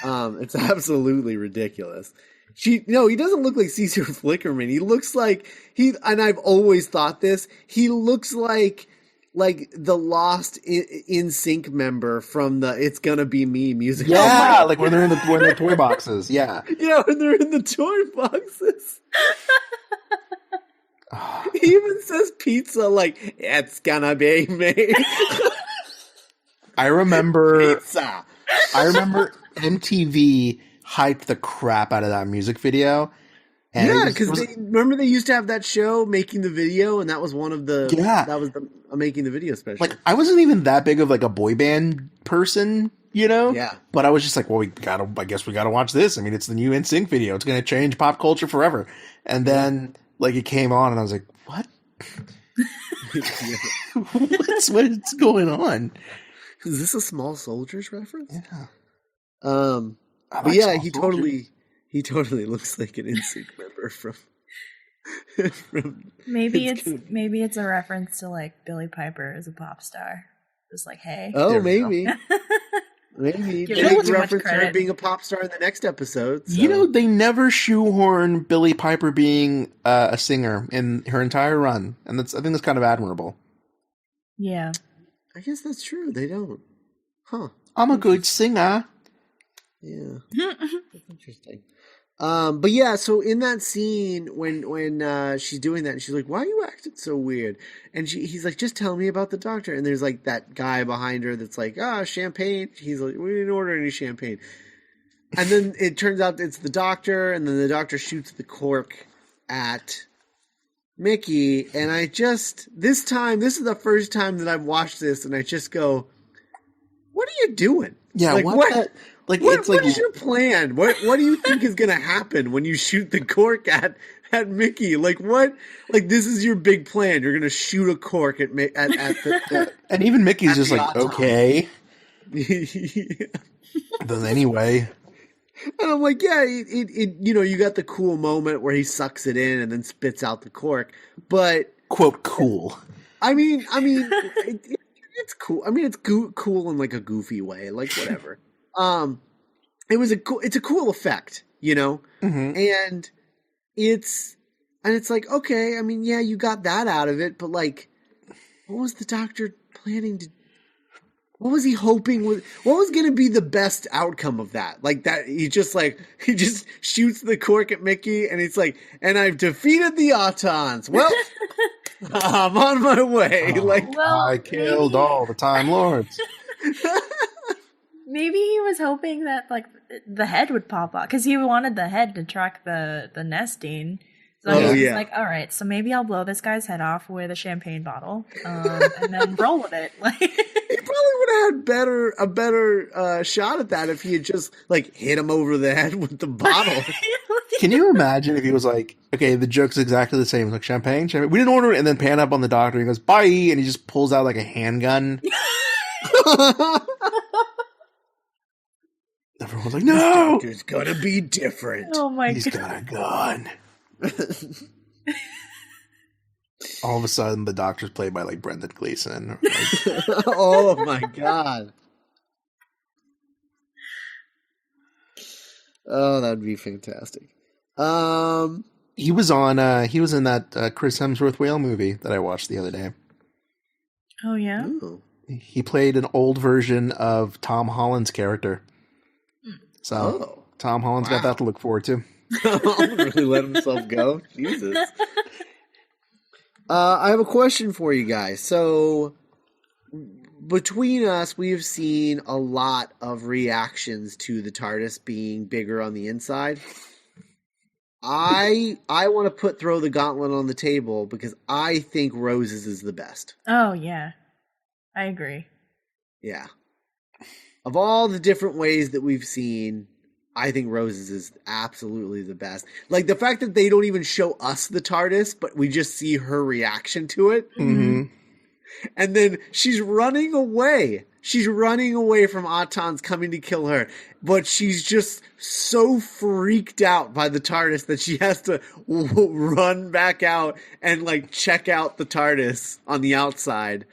It's absolutely ridiculous. He doesn't look like Caesar Flickerman. He looks like and I've always thought this, he looks like the Lost in Sync member from the It's Gonna Be Me music. Yeah, like when they're in the toy boxes. Yeah. Yeah, when they're in the toy boxes. He even says pizza like, it's gonna be me. I remember pizza. MTV hyped the crap out of that music video. And yeah, because remember they used to have that show Making the Video, and that was one of the Making the Video special. Like, I wasn't even that big of like a boy band person, Yeah. But I was just like, well, I guess we gotta watch this. I mean, it's the new NSYNC video. It's gonna change pop culture forever. And then like it came on, and I was like, what? What's going on? Is this a Small Soldiers reference? Yeah. But yeah, he totally looks like an NSYNC member from maybe it's a reference to like Billie Piper as a pop star. Just like, hey. Oh, maybe. Maybe. Big reference to her being a pop star in the next episode. So. They never shoehorn Billie Piper being a singer in her entire run. And I think that's kind of admirable. Yeah. I guess that's true. They don't. Huh. I'm a good singer. Yeah. That's interesting. But yeah, so in that scene when she's doing that and she's like, why are you acting so weird? And he's like, just tell me about the Doctor. And there's like that guy behind her that's like, champagne. He's like, we didn't order any champagne. And then it turns out it's the Doctor, and then the Doctor shoots the cork at Mickey. And this is the first time that I've watched this, and I just go, what are you doing? Yeah, like, Like, what is your plan? What do you think is going to happen when you shoot the cork at Mickey? Like, what? Like, this is your big plan. You're going to shoot a cork at the and even Mickey's just like, autons. okay. Then anyway. And I'm like, yeah, you got the cool moment where he sucks it in and then spits out the cork, but quote cool. I mean, it's cool. I mean, it's cool in like a goofy way, like whatever. It's a cool effect, Mm-hmm. and it's like, okay, I mean, yeah, you got that out of it, but like, what was the doctor planning to? What was he hoping what was going to be the best outcome of that? Like that, he just shoots the cork at Mickey, and it's like, and I've defeated the Autons. Well, I'm on my way. I killed all the Time Lords. Maybe he was hoping that like the head would pop out because he wanted the head to track the nesting. So he was like, all right, so maybe I'll blow this guy's head off with a champagne bottle and then roll with it. Like, he probably would have had a better shot at that if he had just like hit him over the head with the bottle. Can you imagine if he was like, okay, the joke's exactly the same. Like, champagne. We didn't order it, and then pan up on the doctor and he goes, bye, and he just pulls out like a handgun. Everyone's like, no! It's gonna be different. Oh my God. He's got a gun. All of a sudden, the doctor's played by like Brendan Gleeson. Like, oh my God. Oh, that'd be fantastic. he was in that Chris Hemsworth whale movie that I watched the other day. Oh yeah. Ooh. He played an old version of Tom Holland's character. So Tom Holland's got that to look forward to. Really let himself go? Jesus. I have a question for you guys. So, between us, we have seen a lot of reactions to the TARDIS being bigger on the inside. I want to throw the gauntlet on the table because I think Rose's is the best. Oh yeah, I agree. Yeah. Of all the different ways that we've seen, I think Rose's is absolutely the best. Like the fact that they don't even show us the TARDIS, but we just see her reaction to it. Mm-hmm. And then she's running away. She's running away from Autons coming to kill her. But she's just so freaked out by the TARDIS that she has to run back out and like check out the TARDIS on the outside.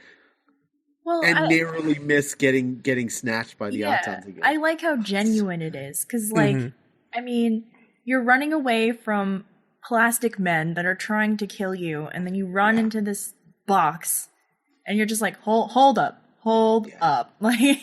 Well, and narrowly miss getting snatched by the Autons again. I like how genuine it is. Because, like, I mean, you're running away from plastic men that are trying to kill you, and then you run into this box, and you're just like, hold up. Like,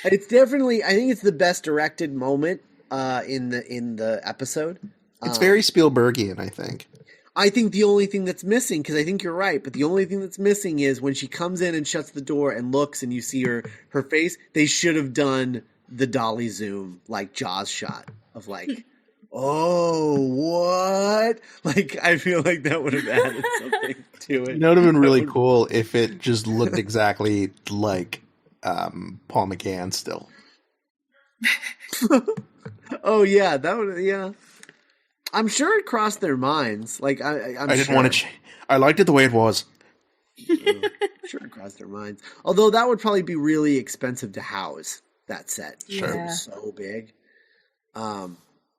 it's definitely, I think it's the best directed moment in the episode. It's very Spielbergian, I think. I think the only thing that's missing, because I think you're right, but the only thing that's missing is when she comes in and shuts the door and looks and you see her face, they should have done the dolly zoom, like Jaws shot of like, oh, what? Like, I feel like that would have added something to it. You know, it would have been really cool if it just looked exactly like Paul McGann still. Oh, yeah, that would, yeah. I'm sure it crossed their minds. Like I didn't want to change. I liked it the way it was. I'm sure it crossed their minds. Although that would probably be really expensive to house that set. Sure, yeah. So big.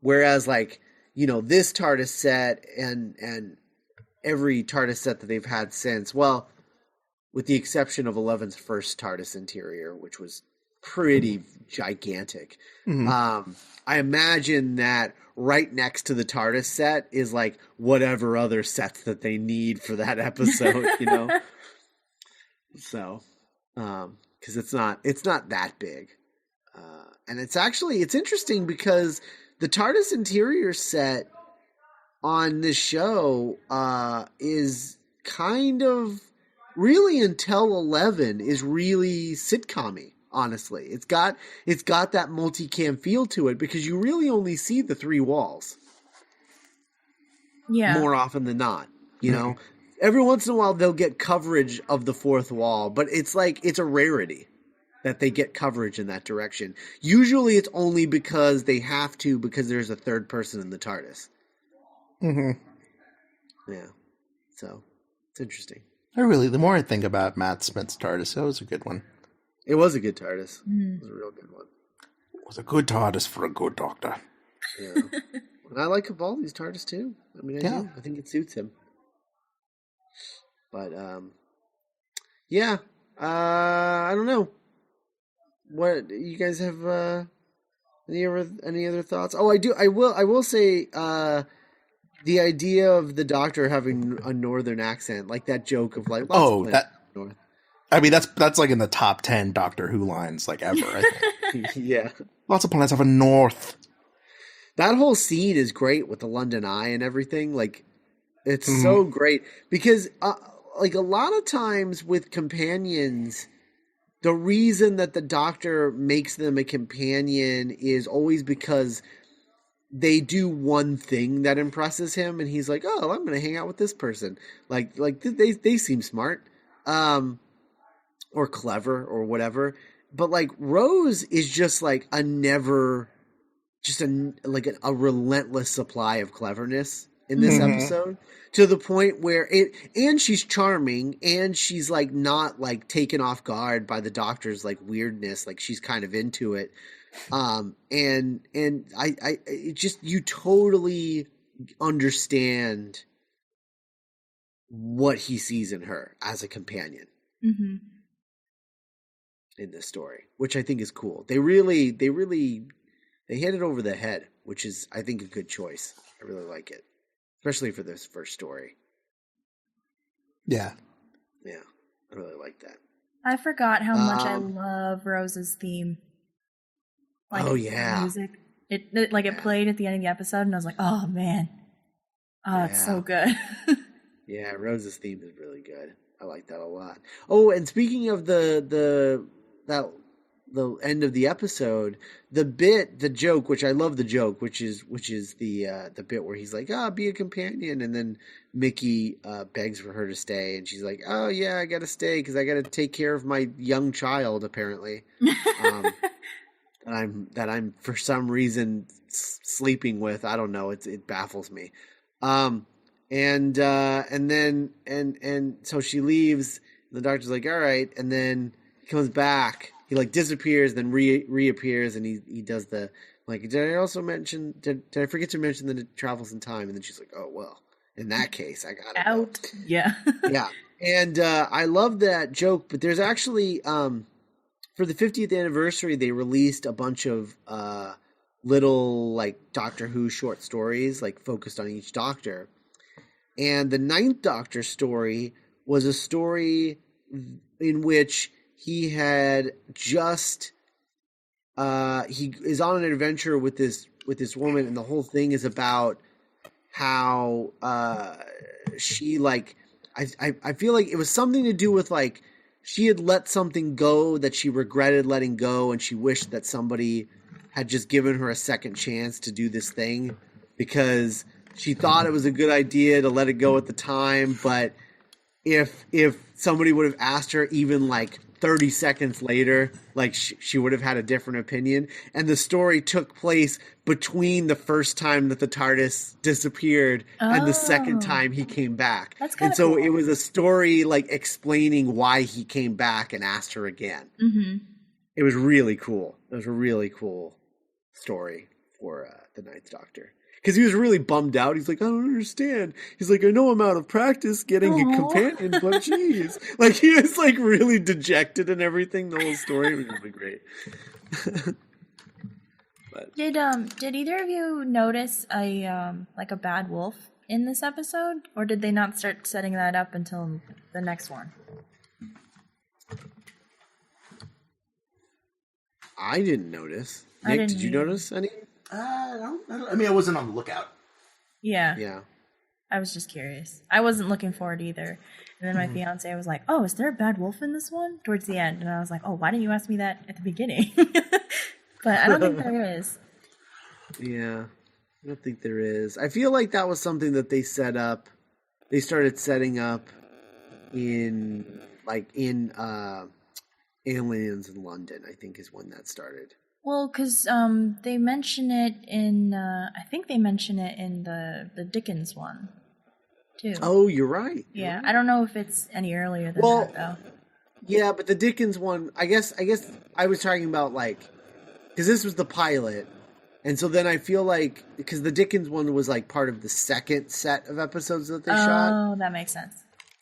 Whereas like this TARDIS set and every TARDIS set that they've had since, well, with the exception of 11's first TARDIS interior, which was pretty gigantic. Mm-hmm. I imagine that right next to the TARDIS set is like whatever other sets that they need for that episode, So, because it's not that big, and it's interesting because the TARDIS interior set on this show is kind of really until 11 is really sitcom-y. Honestly, it's got that multicam feel to it because you really only see the three walls. Yeah. More often than not, know. Every once in a while they'll get coverage of the fourth wall, but it's like it's a rarity. that they get coverage in that direction. Usually it's only because they have to, because there's a third person in the TARDIS. Mm-hmm. Yeah. So it's interesting. The more I think about Matt Smith's TARDIS, that was a good one. It was a good TARDIS. It was a real good one. It was a good TARDIS for a good doctor. Yeah. And I like Capaldi's TARDIS too. I mean, I do. I think it suits him. But, yeah. I don't know. What you guys have? Any other thoughts? Oh, I do. I will say the idea of the Doctor having a northern accent, like that joke of like, north. I mean, that's like in the top 10 Doctor Who lines like ever. I think. Yeah, lots of planets have a north. That whole scene is great with the London Eye and everything. Like, it's so great because, like, a lot of times with companions, the reason that the Doctor makes them a companion is always because they do one thing that impresses him, and he's like, "Oh, I'm going to hang out with this person." Like they seem smart, or clever, or whatever. But like Rose is just like a relentless supply of cleverness in this episode, to the point where and she's charming, and she's like not like taken off guard by the Doctor's like weirdness, like she's kind of into it. And it just, you totally understand what he sees in her as a companion in this story, which I think is cool. They hit it over the head, which is, I think, a good choice. I really like it, especially for this first story. Yeah. Yeah, I really like that. I forgot how much I love Rose's theme. Like, music. It played at the end of the episode, and I was like, oh man, it's so good. Yeah, Rose's theme is really good. I like that a lot. Oh, and speaking of the end of the episode, the joke, which I love the joke, which is the bit where he's like, be a companion, and then Mickey begs for her to stay, and she's like, oh yeah, I gotta stay because I gotta take care of my young child, apparently. that I'm for some reason sleeping with. I don't know. It baffles me. And so she leaves. The Doctor's like, all right, and then he comes back. He like disappears, then reappears, and he does the like. Did I forget to mention that it travels in time? And then she's like, oh well, in that case, I got out. Go. Yeah, yeah. And I love that joke, but there's actually for the 50th anniversary, they released a bunch of little like Doctor Who short stories, like focused on each Doctor. And the 9th Doctor story was a story in which he had just he is on an adventure with this woman, and the whole thing is about how she like I feel like it was something to do with like she had let something go that she regretted letting go, and she wished that somebody had just given her a second chance to do this thing, because she thought it was a good idea to let it go at the time, but if somebody would have asked her even like 30 seconds later, like she would have had a different opinion. And the story took place between the first time that the TARDIS disappeared and the second time he came back. That's kind of cool. It was a story like explaining why he came back and asked her again. Mm-hmm. It was really cool. It was a really cool story for the 9th Doctor. Because he was really bummed out. He's like, I don't understand. He's like, I know I'm out of practice getting a companion, but geez. Like, he was like really dejected and everything. The whole story was really great. But, did either of you notice a bad wolf in this episode? Or did they not start setting that up until the next one? I didn't notice. Nick, did you notice any? I mean, I wasn't on the lookout. Yeah. Yeah. I was just curious. I wasn't looking for it either. And then my fiance was like, oh, is there a bad wolf in this one? Towards the end. And I was like, oh, why didn't you ask me that at the beginning? But I don't think there is. Yeah. I don't think there is. I feel like that was something that they set up. They started setting up in Aliens in London, I think, is when that started. Well, because they mention it in, I think they mention it in the Dickens one, too. Oh, you're right. Yeah, I don't know if it's any earlier than that, though. Yeah, but the Dickens one, I guess I was talking about, like, because this was the pilot, and so then I feel like, because the Dickens one was, like, part of the second set of episodes that they shot. Oh, that makes sense.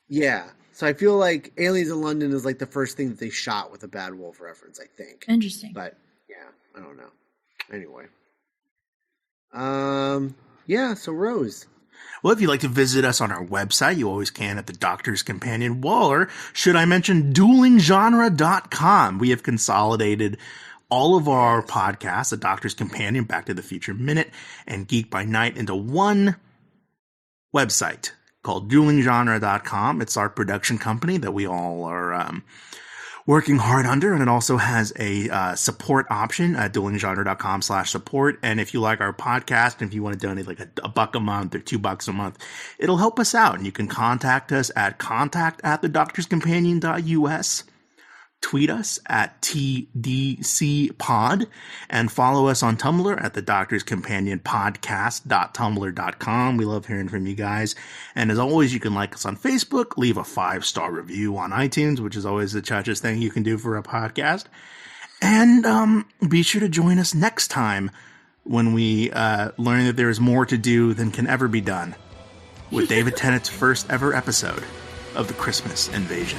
Yeah, so I feel like Aliens in London is, like, the first thing that they shot with a Bad Wolf reference, I think. Interesting. But, yeah, I don't know. Anyway. Yeah, so Rose. Well, if you'd like to visit us on our website, you always can at the Doctor's Companion wall, or should I mention duelinggenre.com. We have consolidated all of our podcasts, The Doctor's Companion, Back to the Future Minute, and Geek by Night into one website called duelinggenre.com. It's our production company that we all are working hard under, and it also has a support option at duelinggenre.com/support. And if you like our podcast, and if you want to donate like a buck a month or $2 a month, it'll help us out. And you can contact us at contact@thedoctorscompanion.us, tweet us at TDCpod, and follow us on Tumblr at the Doctor's Companion Podcast.tumblr.com. We love hearing from you guys. And as always, you can like us on Facebook, leave a 5-star review on iTunes, which is always the churchest thing you can do for a podcast. And be sure to join us next time when we learn that there is more to do than can ever be done with David Tennant's first ever episode of The Christmas Invasion.